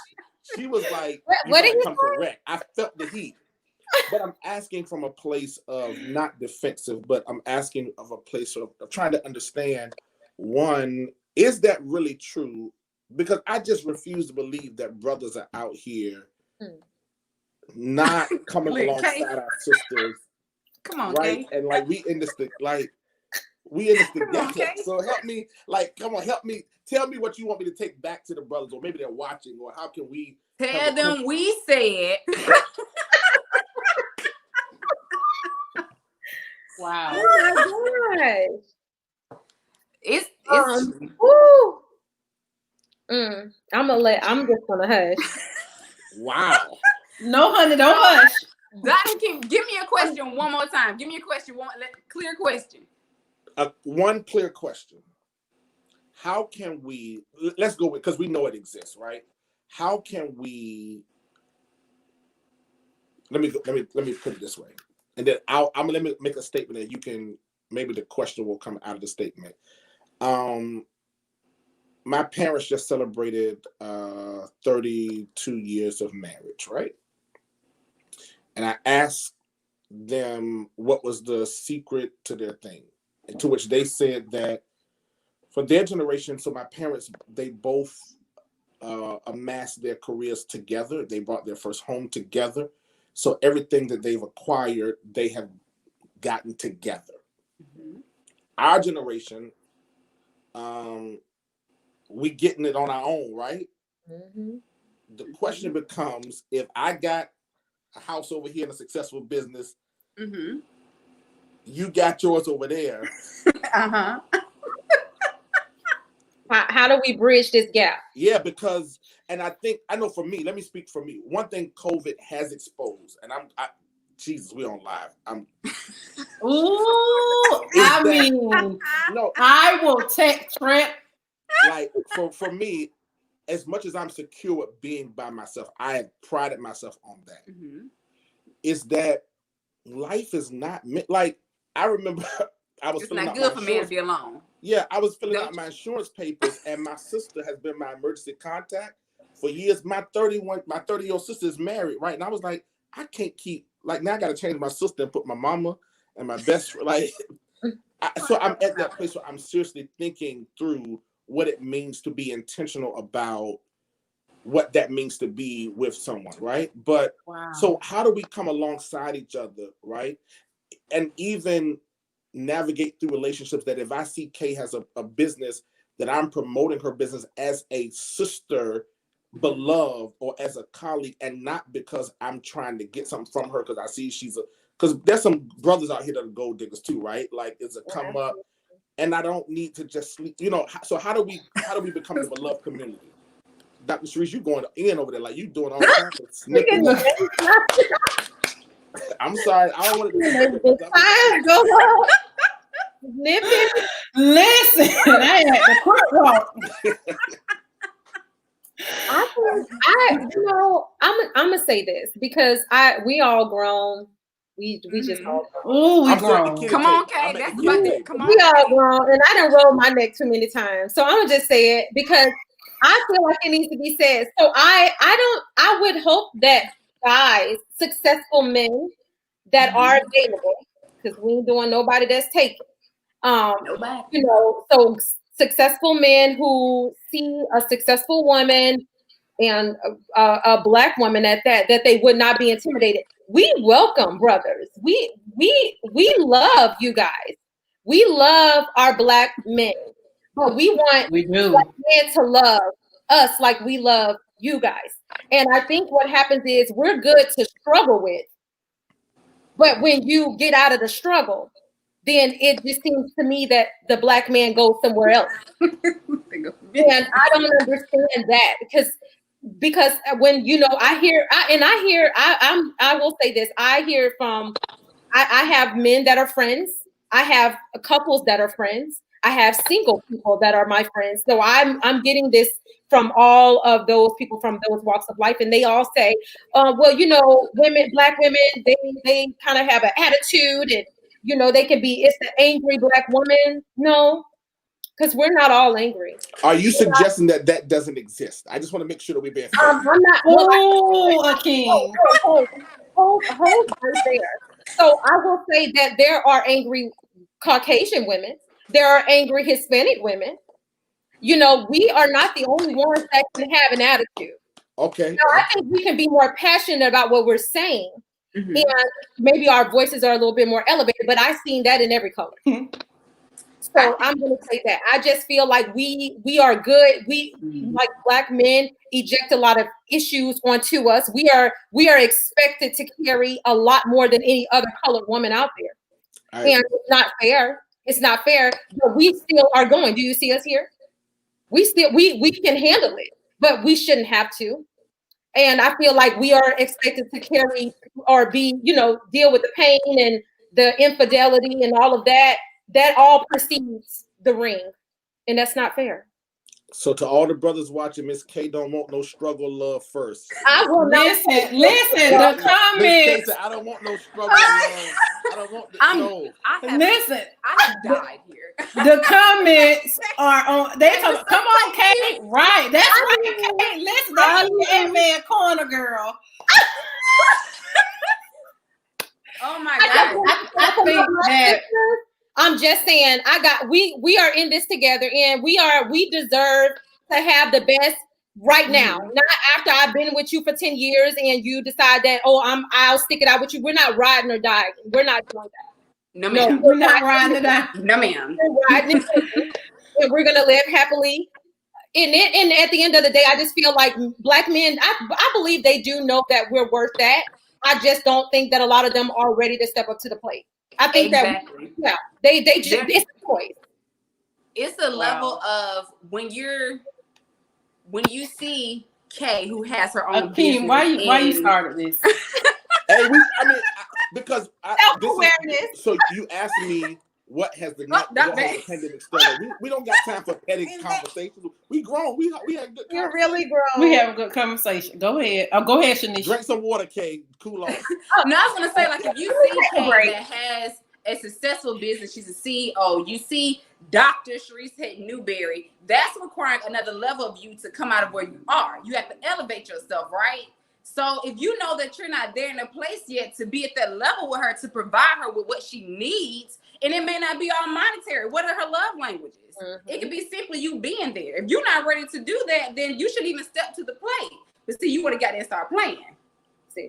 S3: She was like,
S5: "What did you
S3: come correct?" I felt the heat, but I'm asking from a place of not defensive, but I'm asking of a place of trying to understand. One, is that really true? Because I just refuse to believe that brothers are out here not coming alongside our sisters
S4: Come on,
S3: right?
S4: Kay.
S3: And like we in this together.
S4: on, Kay.
S3: So help me, like, come on, help me. Tell me what you want me to take back to the brothers, or maybe they're watching, or how can we
S4: Tell them we said.
S2: Wow.
S5: Oh my gosh.
S4: It's
S5: Woo. I'm just gonna hush.
S3: wow.
S2: No, honey, don't hush.
S4: Dr. King, give me a question one more time. Give me a question, clear question.
S3: One clear question. How can we, let's go with, because we know it exists, right? How can we, let me put it this way. And then let me make a statement that you can, maybe the question will come out of the statement. My parents just celebrated 32 years of marriage, right? And I asked them what was the secret to their thing, and to which they said that for their generation, so my parents, they both amassed their careers together. They bought their first home together. So everything that they've acquired, they have gotten together. Mm-hmm. Our generation, we getting it on our own, right? Mm-hmm. The question becomes, if I got a house over here in a successful business, mm-hmm. you got yours over there.
S4: Uh-huh.
S5: How do we bridge this gap?
S3: Yeah, because, and I know for me, let me speak for me. One thing COVID has exposed, and Jesus, we on live.
S2: No, I will take Trent.
S3: Like for me, as much as I'm secure with being by myself, I have prided myself on that. Mm-hmm. Is that life is not like, I remember I was filling out my insurance. It's not good for me to be alone. Yeah, I was filling out my insurance papers, and my sister has been my emergency contact for years. My 30-year-old sister is married, right? And I was like, I can't keep, like, now I got to change my sister and put my mama and my best friend, like, so I'm at that place where I'm seriously thinking through what it means to be intentional about what that means to be with someone, right? But So how do we come alongside each other, right? And even navigate through relationships that if I see Kay has a business, that I'm promoting her business as a sister, beloved, or as a colleague, and not because I'm trying to get something from her because I see because there's some brothers out here that are gold diggers too, right? Like it's a come up, and I don't need to just sleep, so how do we become a beloved community? Dr. Sharice, you going in over there like you doing all kinds of snipping. I'm sorry, I don't want to
S5: go snipping.
S2: Listen, I had the quick walk.
S5: I'm gonna say this because we all grown. We just all grown.
S2: Oh, we grown.
S4: Come on, Kay. That's about it. Come on.
S5: We all grown, and I done rolled my neck too many times. So I'm gonna just say it because I feel like it needs to be said. So I would hope that guys, successful men that are available, because we ain't doing nobody that's taken. Nobody. So successful men who see a successful woman and a black woman at that they would not be intimidated. We welcome brothers. We love you guys. We love our black men, but we want black men to love us like we love you guys. And I think what happens is we're good to struggle with, but when you get out of the struggle, then it just seems to me that the black man goes somewhere else. And I don't understand that because when I will say this, I hear from I have men that are friends, I have couples that are friends, I have single people that are my friends. So I'm getting this from all of those people from those walks of life, and they all say, black women, they kind of have an attitude, and they can be, it's the angry black woman. No, because we're not all angry.
S3: Are you suggesting that doesn't exist? I just want to make sure that we're being fair.
S5: I'm not. Hold right there. So I will say that there are angry Caucasian women. There are angry Hispanic women. We are not the only ones that can have an attitude.
S3: Okay.
S5: I think we can be more passionate about what we're saying. and maybe our voices are a little bit more elevated, but I've seen that in every color. So I'm going to say that I just feel like we are good. We like Black men eject a lot of issues onto us. We are expected to carry a lot more than any other colored woman out there, and it's not fair. It's not fair, but we still are going. Do you see us here? We can handle it, but we shouldn't have to. And I feel like we are expected to carry or be, deal with the pain and the infidelity and all of that. That all precedes the ring, and that's not fair.
S3: So to all the brothers watching, Miss K don't want no struggle love first.
S2: I will listen. The comments.
S3: I don't want no struggle love. I don't want no.
S4: I have died here.
S2: The comments are on. They talk. Come on, Kate. Right. That's right, Kate. Listen, that man corner girl.
S4: Oh my God.
S2: I think that.
S5: I'm just saying, we are in this together, and we deserve to have the best right now. Not after I've been with you for 10 years and you decide that, I'll stick it out with you. We're not riding or dying. We're not doing that.
S4: No, ma'am.
S2: We're not riding or dying.
S4: No, ma'am.
S5: We're riding it, and we're gonna live happily. And at the end of the day, I just feel like Black men, I believe they do know that we're worth that. I just don't think that a lot of them are ready to step up to the plate. I think that they just it's a choice.
S4: It's a level of when you see Kay, who has her own business.
S2: Why you started this?
S3: Hey, because
S5: self-awareness.
S3: So you asked me what has the pandemic started. We don't got time for petty conversations. We grown. We have good.
S5: You're really grown.
S2: We have a good conversation. Go ahead. Go ahead, Shanice.
S3: Drink some water, Kay. Cool off.
S4: No, I was gonna say, like, if you see Kay that has a successful business, she's a CEO. You see Dr. Sharice Newberry. That's requiring another level of you to come out of where you are. You have to elevate yourself, right? So if you know that you're not there in a place yet to be at that level with her, to provide her with what she needs, and it may not be all monetary. What are her love languages? It could be simply you being there. If you're not ready to do that, then you shouldn't even step to the plate. But see, you would have got in and start playing.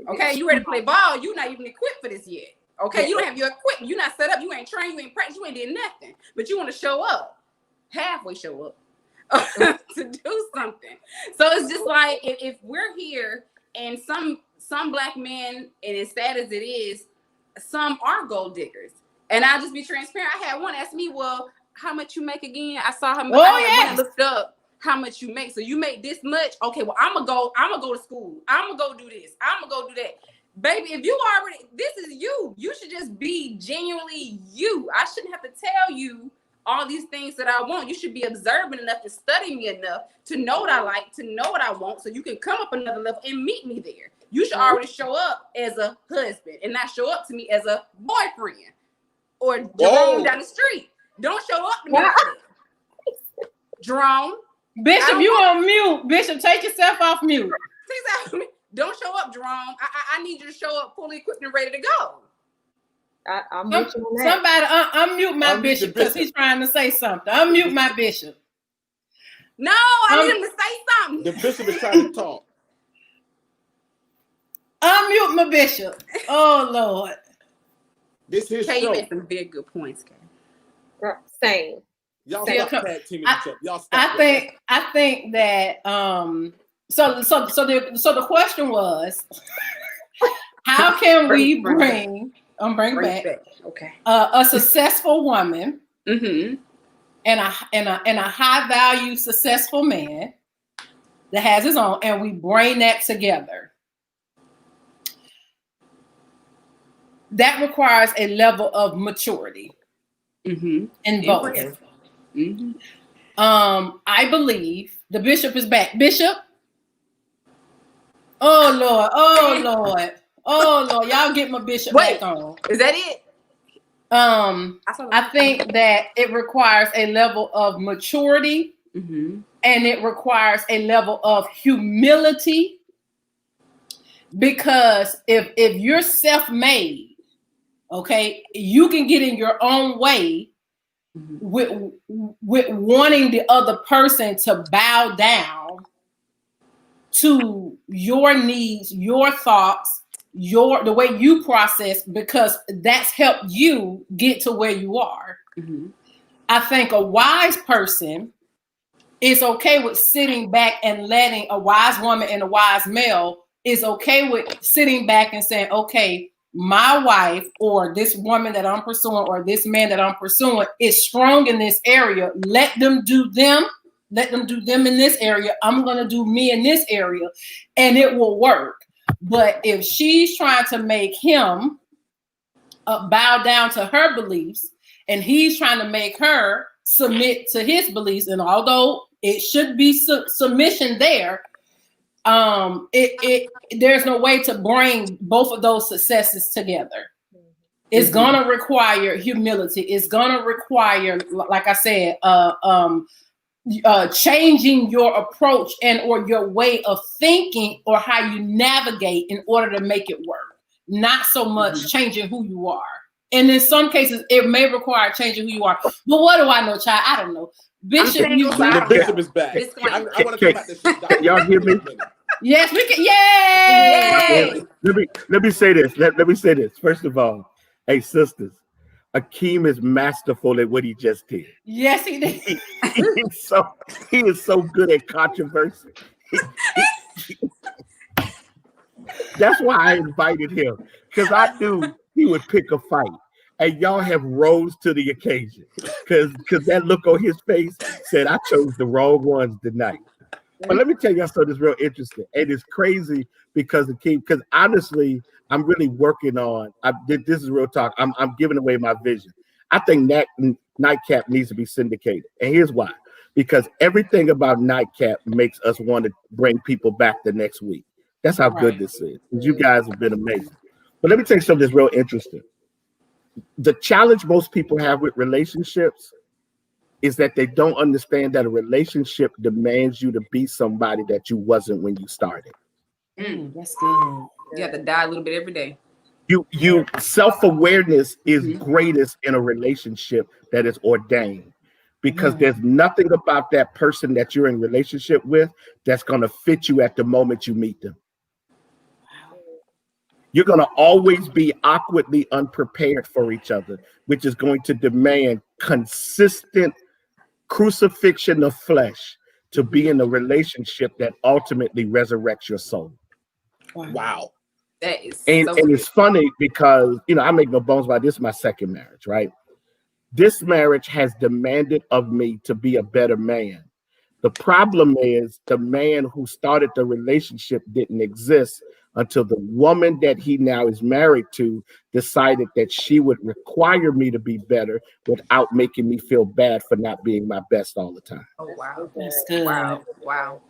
S4: Okay, you ready to play ball? You're not even equipped for this yet. Okay, you don't have your equipment. You're not set up. You ain't trained. You ain't practiced. You ain't did nothing. But you want to show up. Halfway show up to do something. So it's just like if we're here and some Black men, and as sad as it is, some are gold diggers. And I'll just be transparent. I had one ask me, well, how much you make again? I saw how much. I looked up how much you make. So you make this much? Okay, well, I'm gonna go to school. I'm gonna go do this. I'm gonna go do that. Baby, if you already, this is you. You should just be genuinely you. I shouldn't have to tell you all these things that I want. You should be observant enough to study me enough to know what I like, to know what I want, so you can come up another level and meet me there. You should already show up as a husband and not show up to me as a boyfriend or Jerome down the street. Don't show up to me like that. Jerome.
S2: Bishop, you on mute. Bishop, take yourself off mute.
S4: Don't show up, Jerome. I need you to show up fully equipped and ready to go.
S5: I'm with you on that.
S2: Somebody unmute my bishop because he's trying to say something. Unmute my bishop.
S4: No, I need him to say something.
S3: The bishop is trying to talk.
S2: Unmute my bishop. Oh Lord.
S3: This is
S4: Kay, you made some very good points, Kay.
S5: Same.
S3: Y'all stop tag teaming each other. Y'all stop.
S2: I think that so the question was, how can we bring back
S4: okay
S2: a successful woman
S4: and
S2: a high value successful man that has his own, and we bring that together? That requires a level of maturity in both. I believe the bishop is back. Bishop. Oh Lord. Y'all get my bishop back on.
S4: Is that it?
S2: I think that it requires a level of maturity and it requires a level of humility, because if you're self-made, okay, you can get in your own way with wanting the other person to bow down to your needs, your thoughts, the way you process, because that's helped you get to where you are.
S4: Mm-hmm.
S2: I think a wise person is okay with sitting back and letting a wise woman and a wise male is okay with sitting back and saying, okay, my wife or this woman that I'm pursuing or this man that I'm pursuing is strong in this area. Let them do them. Let them do them in this area. I'm going to do me in this area, and it will work. But if she's trying to make him bow down to her beliefs, and he's trying to make her submit to his beliefs, and although it should be submission there, there's no way to bring both of those successes together. It's gonna require humility. It's gonna require, like I said, changing your approach and or your way of thinking or how you navigate in order to make it work. Not so much changing who you are. And in some cases, it may require changing who you are. But what do I know, child? I don't know. Bishop,
S3: the bishop is back. I want to come back to shit.
S1: Y'all hear me?
S2: Yes, we can. Yay!
S1: Let me say this. Let me say this. First of all, hey sisters, Akeem is masterful at what he just did.
S2: Yes, he did.
S1: He is so good at controversy. That's why I invited him, because I knew he would pick a fight. And y'all have rose to the occasion, because that look on his face said I chose the wrong ones tonight. But let me tell y'all something that's real interesting. And it's crazy because honestly, I'm really working on, this is real talk. I'm giving away my vision. I think NightCap needs to be syndicated. And here's why. Because everything about NightCap makes us want to bring people back the next week. That's how good this is. You guys have been amazing. But let me tell you something that's real interesting. The challenge most people have with relationships is that they don't understand that a relationship demands you to be somebody that you wasn't when you started.
S2: That's good.
S4: You have to die a little bit every day.
S1: You self-awareness is greatest in a relationship that is ordained, because there's nothing about that person that you're in relationship with that's going to fit you at the moment you meet them. You're going to always be awkwardly unprepared for each other, which is going to demand consistent crucifixion of flesh to be in a relationship that ultimately resurrects your soul.
S3: Wow.
S4: That is
S1: and it's funny because, I make no bones about this, my second marriage, right? This marriage has demanded of me to be a better man. The problem is the man who started the relationship didn't exist until the woman that he now is married to decided that she would require me to be better without making me feel bad for not being my best all the time.
S4: Oh, wow.
S2: That's good.
S4: Wow.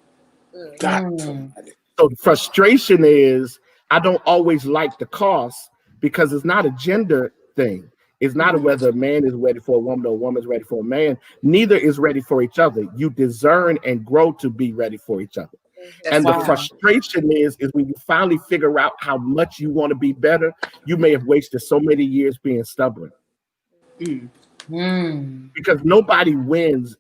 S1: So the frustration is I don't always like the cost, because it's not a gender thing. It's not whether a man is ready for a woman or a woman is ready for a man. Neither is ready for each other. You discern and grow to be ready for each other. And the frustration is when you finally figure out how much you want to be better, you may have wasted so many years being stubborn. Because nobody wins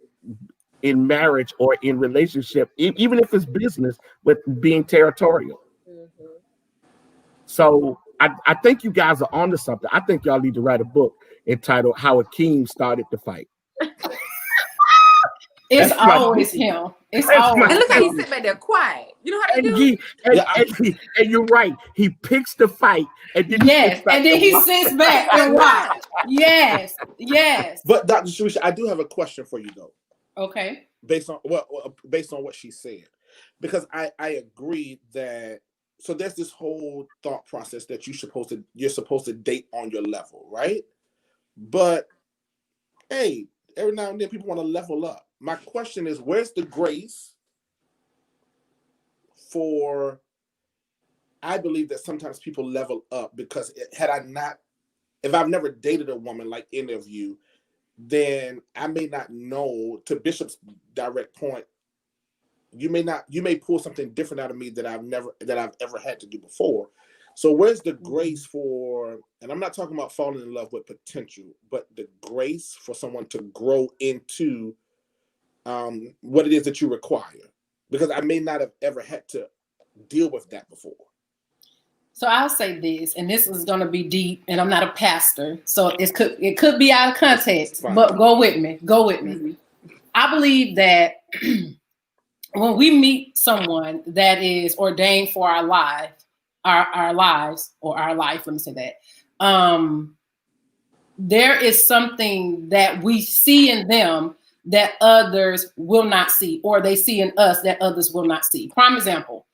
S1: in marriage or in relationship, even if it's business, with being territorial. So I think you guys are onto something. I think y'all need to write a book entitled How Akeem Started the Fight.
S2: It's always him. It's always.
S4: And look how he sit back there quiet. You know how they do?
S1: And you're right. He picks the fight, and then
S2: he sits back and watch. Yes.
S3: But Dr. Shalisha, I do have a question for you though.
S2: Okay.
S3: Based on what she said, because I agree that. So there's this whole thought process that you're supposed to date on your level, right? But hey, every now and then people want to level up. My question is, where's the grace for? I believe that sometimes people level up because if I've never dated a woman like any of you, then I may not know. To Bishop's direct point, you may pull something different out of me that I've ever had to do before. So where's the grace for, and I'm not talking about falling in love with potential, but the grace for someone to grow into what it is that you require? Because I may not have ever had to deal with that before.
S2: So I'll say this, and this is going to be deep, and I'm not a pastor, so it could be out of context, but go with me. Mm-hmm. I believe that when we meet someone that is ordained for our life, let me say that, there is something that we see in them that others will not see, or they see in us that others will not see. Prime example,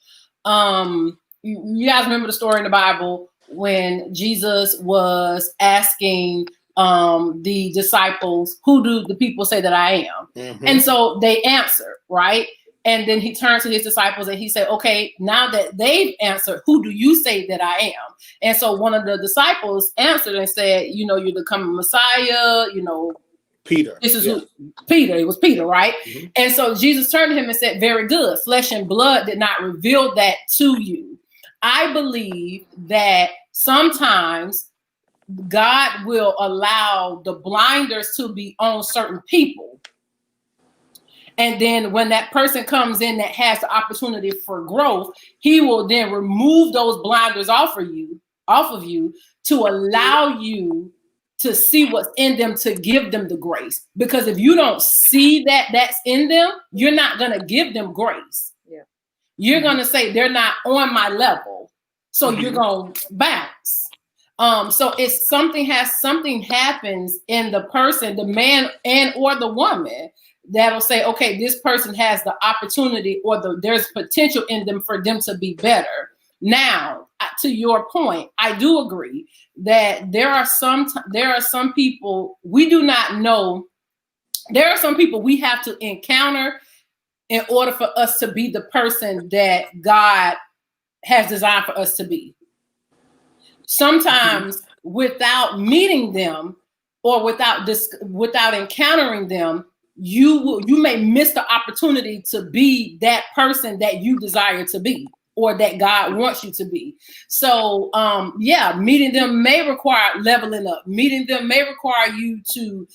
S2: you guys remember the story in the Bible when Jesus was asking the disciples, who do the people say that I am? Mm-hmm. And so they answered, right? And then he turned to his disciples and he said, okay, now that they've answered, who do you say that I am? And so one of the disciples answered and said, you're the coming Messiah,
S3: Peter.
S2: This is Peter. It was Peter, right? Mm-hmm. And so Jesus turned to him and said, very good. Flesh and blood did not reveal that to you. I believe that sometimes God will allow the blinders to be on certain people. And then when that person comes in that has the opportunity for growth, he will then remove those blinders off of you to allow you to see what's in them, to give them the grace. Because if you don't see that that's in them, you're not going to give them grace. Yeah. You're going to say they're not on my level. So you're going to bounce. So if something happens in the person, the man and or the woman, that'll say, okay, this person has the opportunity or there's potential in them for them to be better. Now, to your point, I do agree that there are some people we do not know. There are some people we have to encounter in order for us to be the person that God has designed for us to be. Sometimes without meeting them or without encountering them, you may miss the opportunity to be that person that you desire to be or that God wants you to be. So, meeting them may require leveling up. Meeting them may require you to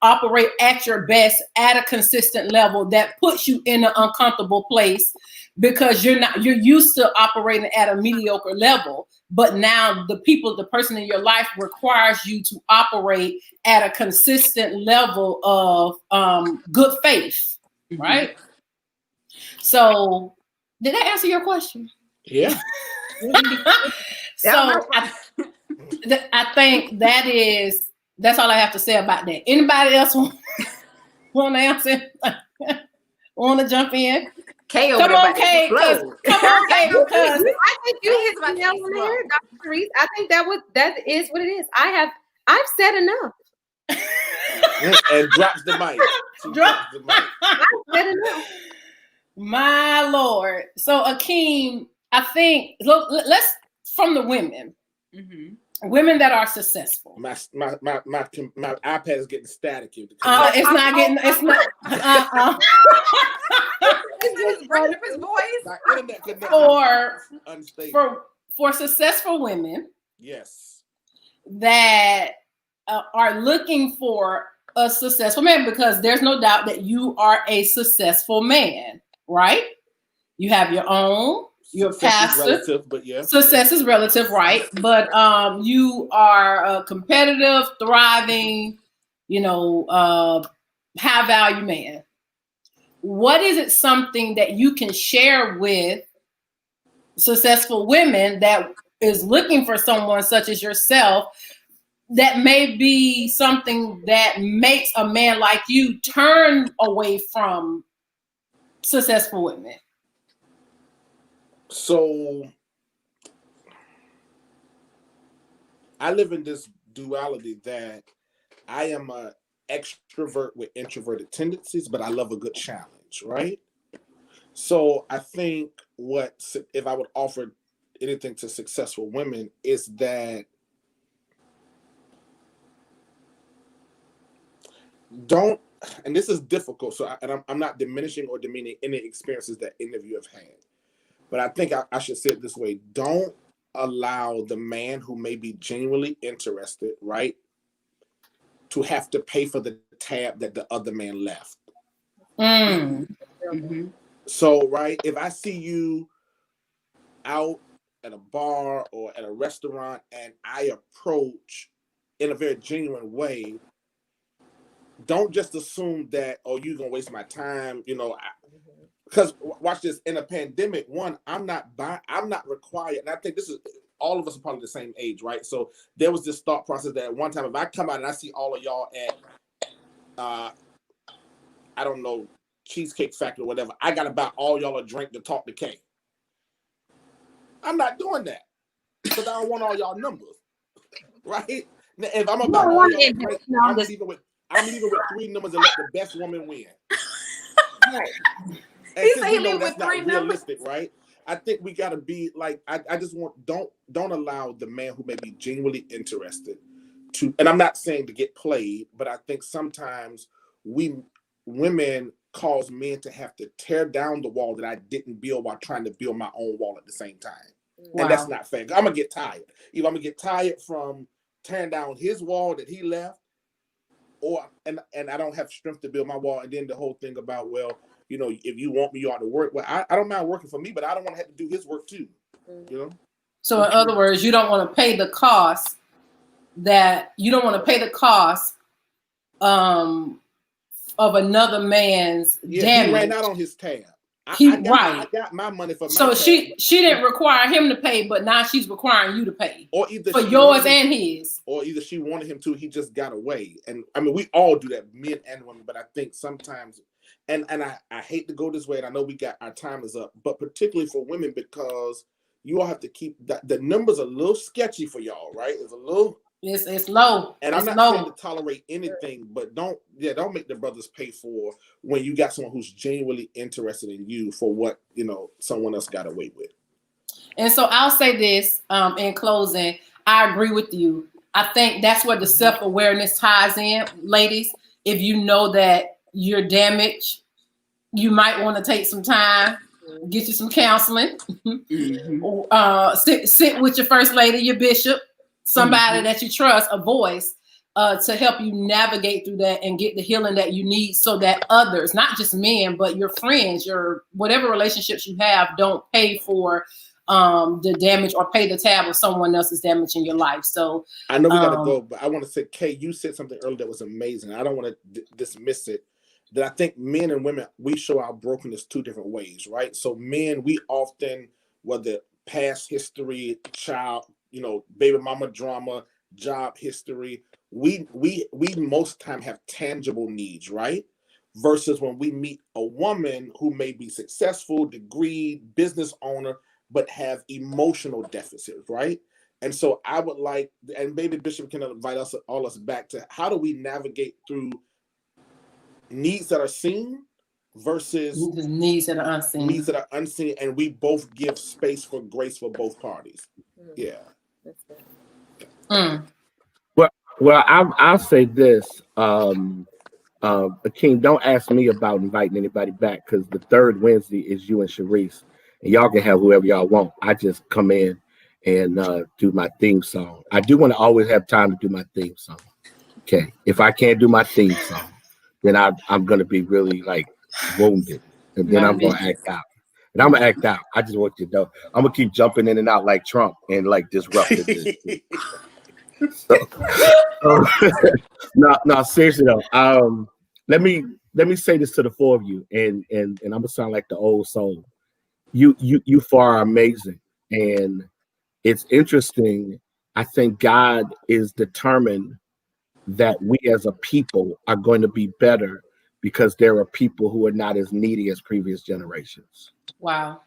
S2: operate at your best at a consistent level that puts you in an uncomfortable place because you're used to operating at a mediocre level. But now the person in your life requires you to operate at a consistent level of good faith, right? So, did that answer your question?
S3: Yeah.
S2: So I think that's all I have to say about that. Anybody else want to answer? Want to jump in?
S4: Kay,
S2: come on, Kay, because
S5: I think you hit my nail on the head, Dr. Therese. I think that is what it is. I've said enough.
S3: And drops the mic. Drops the mic.
S5: I've said enough.
S2: My Lord. So Akeem, I think let's from the women. Mm-hmm. Women that are successful.
S3: My iPad is getting staticky.
S2: It's not getting. It's not.
S4: He's bringing up his voice.
S2: For successful women.
S3: Yes.
S2: That are looking for a successful man, because there's no doubt that you are a successful man, right? You have your own. Your pastor,
S3: relative, but yeah,
S2: success is relative, right? But you are a competitive, thriving, high value man. What is it something that you can share with successful women that is looking for someone such as yourself that may be something that makes a man like you turn away from successful women?
S3: So I live in this duality that I am an extrovert with introverted tendencies, but I love a good challenge, right? So I think if I would offer anything to successful women is that don't, and this is difficult, so I'm not diminishing or demeaning any experiences that any of you have had. But I think I should say it this way. Don't allow the man who may be genuinely interested, right, to have to pay for the tab that the other man left. Mm. Mm-hmm. So, right, if I see you out at a bar or at a restaurant and I approach in a very genuine way, don't just assume that, oh, you're gonna waste my time, you know, because watch this, in a pandemic, one, I'm not required, and I think this is, all of us are probably the same age, right? So there was this thought process that at one time, if I come out and I see all of y'all at I don't know, Cheesecake Factory or whatever, I gotta buy all y'all a drink to talk to Kay. I'm not doing that because I don't want all y'all numbers, right? Now, if I'm about all y'all a drink, I'm leaving with 3 numbers and let the best woman win.
S5: Right.
S3: And since we know that's not realistic, right? I think we gotta be like, I just want, don't allow the man who may be genuinely interested to, and I'm not saying to get played, but I think sometimes women cause men to have to tear down the wall that I didn't build while trying to build my own wall at the same time. Wow. And that's not fair. I'm gonna get tired. Either I'm gonna get tired from tearing down his wall that he left, or and I don't have strength to build my wall. And then the whole thing about, well, you know, if you want me, you ought to work. Well, I don't mind working for me, but I don't want to have to do his work too. You know.
S2: So in other words, you don't want to pay the cost. Of another man's damage. He
S3: ran out on his tab. I got my money for my
S2: so
S3: tab.
S2: she didn't require him to pay, but now she's requiring you to pay.
S3: Or either
S2: for yours and his. Or
S3: either she wanted him to, he just got away. And I mean, we all do that, men and women, but I think sometimes, and I hate to go this way, and I know our time is up, but particularly for women, because you all have to keep the numbers a little sketchy for y'all, right? It's a little.
S2: It's low.
S3: And I'm not saying to tolerate anything, but don't make the brothers pay for when you got someone who's genuinely interested in you for what, you know, someone else got away with.
S2: And so I'll say this in closing. I agree with you. I think that's where the self-awareness ties in, ladies. If you know that you're damaged, you might want to take some time, get you some counseling, sit with your first lady, your bishop, somebody that you trust, a voice, to help you navigate through that and get the healing that you need, so that others, not just men, but your friends, your whatever relationships you have, don't pay for the damage or pay the tab of someone else's damage in your life. So
S3: I know we gotta go, but I want to say, Kay, you said something earlier that was amazing. I don't want to dismiss it. That I think men and women, we show our brokenness 2 different ways, right? So men, we often, whether past history, child, you know, baby mama drama, job history, we most time have tangible needs, right? Versus when we meet a woman who may be successful, degree, business owner, but have emotional deficits, right? And so I would like, and maybe Bishop can invite us back to, how do we navigate through needs that are seen versus
S2: needs that are unseen,
S3: and we both give space for grace for both parties. Yeah.
S1: Well, I'll say this, King, don't ask me about inviting anybody back, because the 3rd Wednesday is you and Sharice, and y'all can have whoever y'all want. I just come in and do my theme song. I do want to always have time to do my theme song. Okay, if I can't do my theme song, then I'm gonna be really like wounded, and then I'm gonna act out. And I'm gonna act out. I just want you to know, I'm gonna keep jumping in and out like Trump and like disrupting this. No, seriously though. Let me say this to the 4 of you, and I'm gonna sound like the old soul. You far are amazing, and it's interesting. I think God is determined that we as a people are going to be better because there are people who are not as needy as previous generations.
S2: Wow.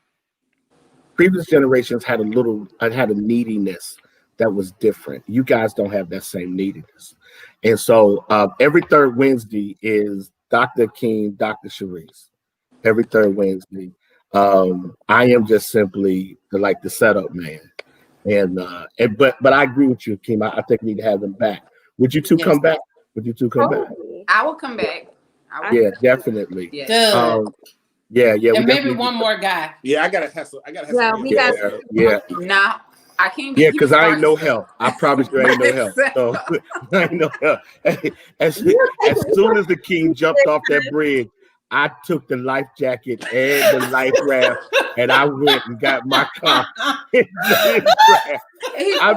S1: Previous generations had a neediness that was different. You guys don't have that same neediness. And so every 3rd Wednesday is Dr. King, Dr. Sharice. Every 3rd Wednesday. I am just simply the setup man. But I agree with you, Kim. I think we need to have them back. Would you two come back? Back?
S4: I will come back.
S1: Yeah, definitely.
S2: Yeah.
S1: Yeah.
S2: And maybe one more guy.
S3: Yeah, I gotta have some.
S1: Yeah.
S4: Nah, I can't.
S1: Yeah, because I ain't no help. I promise you, I ain't no help. So I ain't no help. As soon as the king jumped off that bridge, I took the life jacket and the life raft, and I went and got my car. I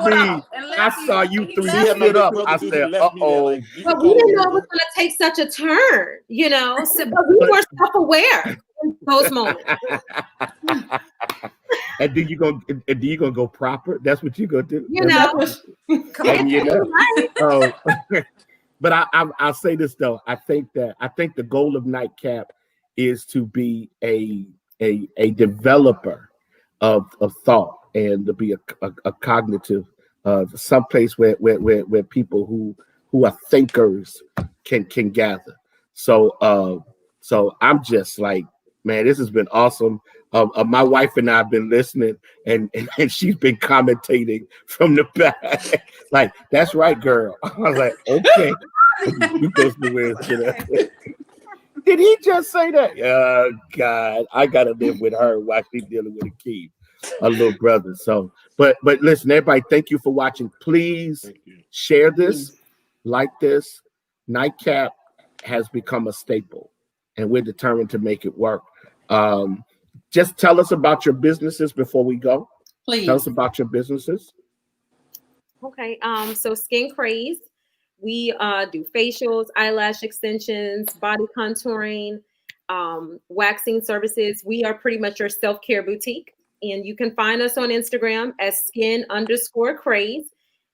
S1: mean, I saw you three stood up. I said, "Uh-oh."
S5: But we didn't know it was going to take such a turn, you know. So, but we were self-aware in those moments.
S1: And then you gonna go proper. That's what you gonna do.
S5: You know,
S1: and, you know. But I'll say this though. I think the goal of NightCap is to be a developer of thought and to be a cognitive someplace where people who are thinkers can gather. So I'm just like, man, this has been awesome. My wife and I have been listening, and she's been commentating from the back, like, "That's right, girl." I was like, "Okay." You goes to where, you know. Did he just say that? Oh God, I gotta live with her while she's dealing with a little brother. So, but listen, everybody, thank you for watching. Please share this, like this. NightCap has become a staple, and we're determined to make it work. Just tell us about your businesses before we go.
S2: Please
S1: tell us about your businesses.
S5: Okay. So Skin Craze, we do facials, eyelash extensions, body contouring, waxing services. We are pretty much your self-care boutique, and you can find us on Instagram as skin_craze.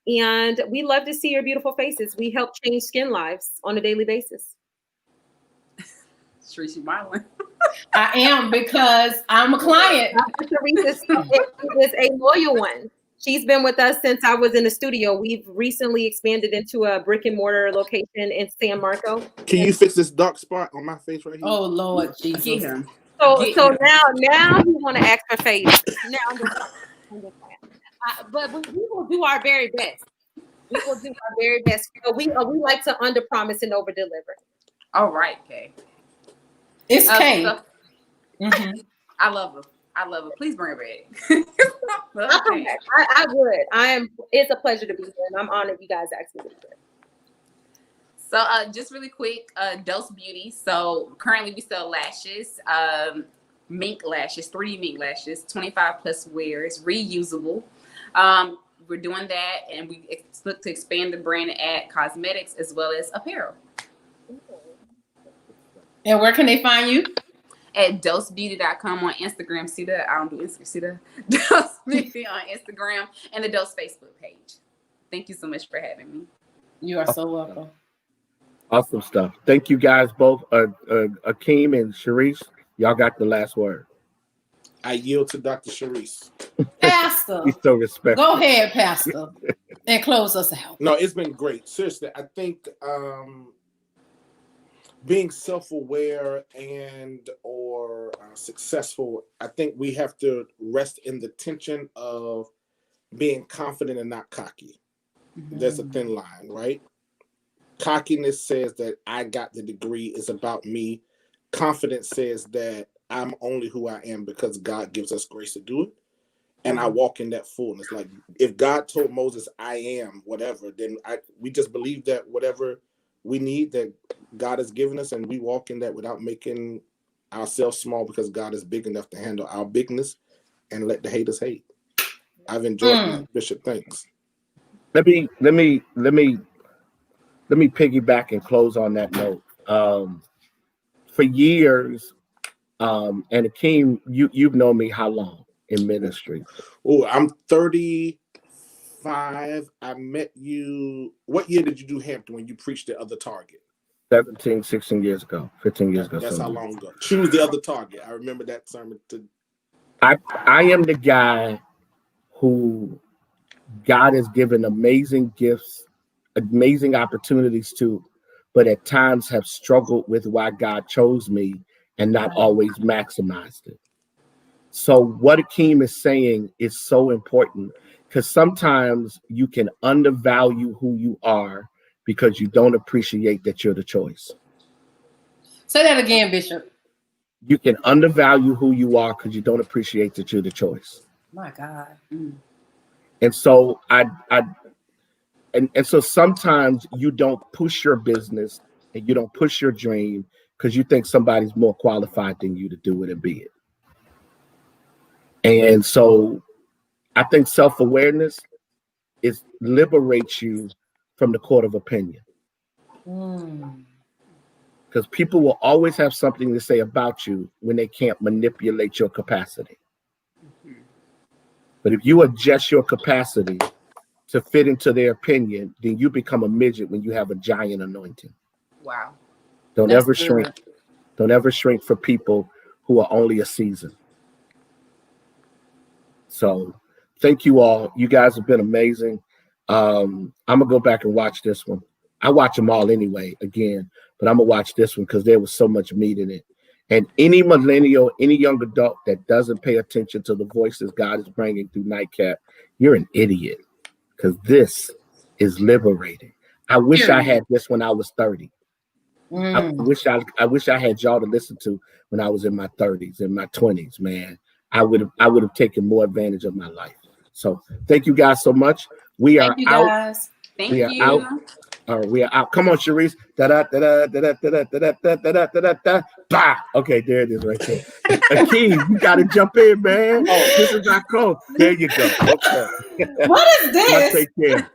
S5: And we love to see your beautiful faces. We help change skin lives on a daily basis.
S4: Sharice, you smiling.
S2: I am, because I'm a client.
S5: Sharice is a loyal one. She's been with us since I was in the studio. We've recently expanded into a brick and mortar location in San Marco.
S3: Can you fix this dark spot on my face right here?
S2: Oh Lord Jesus.
S5: So now you want to ask her face. But we will do our very best. We will do our very best. We like to under promise and over deliver.
S4: All right, Kay.
S2: It's Kay.
S4: I love her. Please bring her back.
S5: Okay. I would. It's a pleasure to be here, and I'm honored you guys asked me to be here.
S4: So just really quick, Dose Beauty. So currently we sell lashes, mink lashes, 3D mink lashes, 25+ wears, reusable. We're doing that, and we look to expand the brand and add cosmetics as well as apparel.
S2: And where can they find you?
S4: At dosebeauty.com on Instagram. See that? I don't do Instagram. See that? Dose Beauty on Instagram and the Dose Facebook page. Thank you so much for having me.
S2: You are so welcome.
S1: Awesome stuff. Thank you guys both. Akeem and Sharice, y'all got the last word.
S3: I yield to Dr. Sharice.
S2: Pastor.
S1: He's so respectful.
S2: Go ahead, Pastor, and close us out.
S3: No, it's been great. Seriously, I think being self-aware and or successful, I think we have to rest in the tension of being confident and not cocky. There's a thin line, right? Cockiness says that I got the degree, it's about me. Confidence says that I'm only who I am because God gives us grace to do it. And I walk in that fullness. Like, if God told Moses, I am whatever, then we just believe that whatever we need that God has given us, and we walk in that without making ourselves small, because God is big enough to handle our bigness and let the haters hate. I've enjoyed that, Bishop. Thanks.
S1: Let me piggyback and close on that note. For years, and Akeem, you've known me how long in ministry?
S3: Oh, I'm 35. I met you. What year did you do Hampton when you preached the other target?
S1: 16 years ago, 15 years ago.
S3: That's how long ago. Choose the other target. I remember that sermon.
S1: I am the guy who God has given amazing gifts, amazing opportunities to, but at times have struggled with why God chose me and not always maximized it. So what Akeem is saying is so important, because sometimes you can undervalue who you are because you don't appreciate that you're the choice.
S2: Say that again, Bishop.
S1: You can undervalue who you are because you don't appreciate that you're the choice.
S2: My God.
S1: And so and so sometimes you don't push your business and you don't push your dream because you think somebody's more qualified than you to do it and be it. And so I think self-awareness liberates you from the court of opinion. Because people will always have something to say about you when they can't manipulate your capacity. But if you adjust your capacity to fit into their opinion, then you become a midget when you have a giant anointing.
S4: Wow.
S1: Don't ever shrink. Don't ever shrink for people who are only a season. So thank you all. You guys have been amazing. I'm gonna go back and watch this one. I watch them all anyway, again, but I'm gonna watch this one because there was so much meat in it. And any millennial, any young adult that doesn't pay attention to the voices God is bringing through NightCap, you're an idiot, because this is liberating. I wish I had this when I was 30. I wish I had y'all to listen to when I was in my 30s, in my 20s, man. I would have taken more advantage of my life. So thank you guys so much. We are out.
S2: Guys.
S4: Thank you.
S1: We are out. Come on, Sharice. Bah. Okay, there it is right there. Akeem, you got to jump in, man. Oh, this is our code. There you go. Okay.
S2: What is this?
S1: Take care.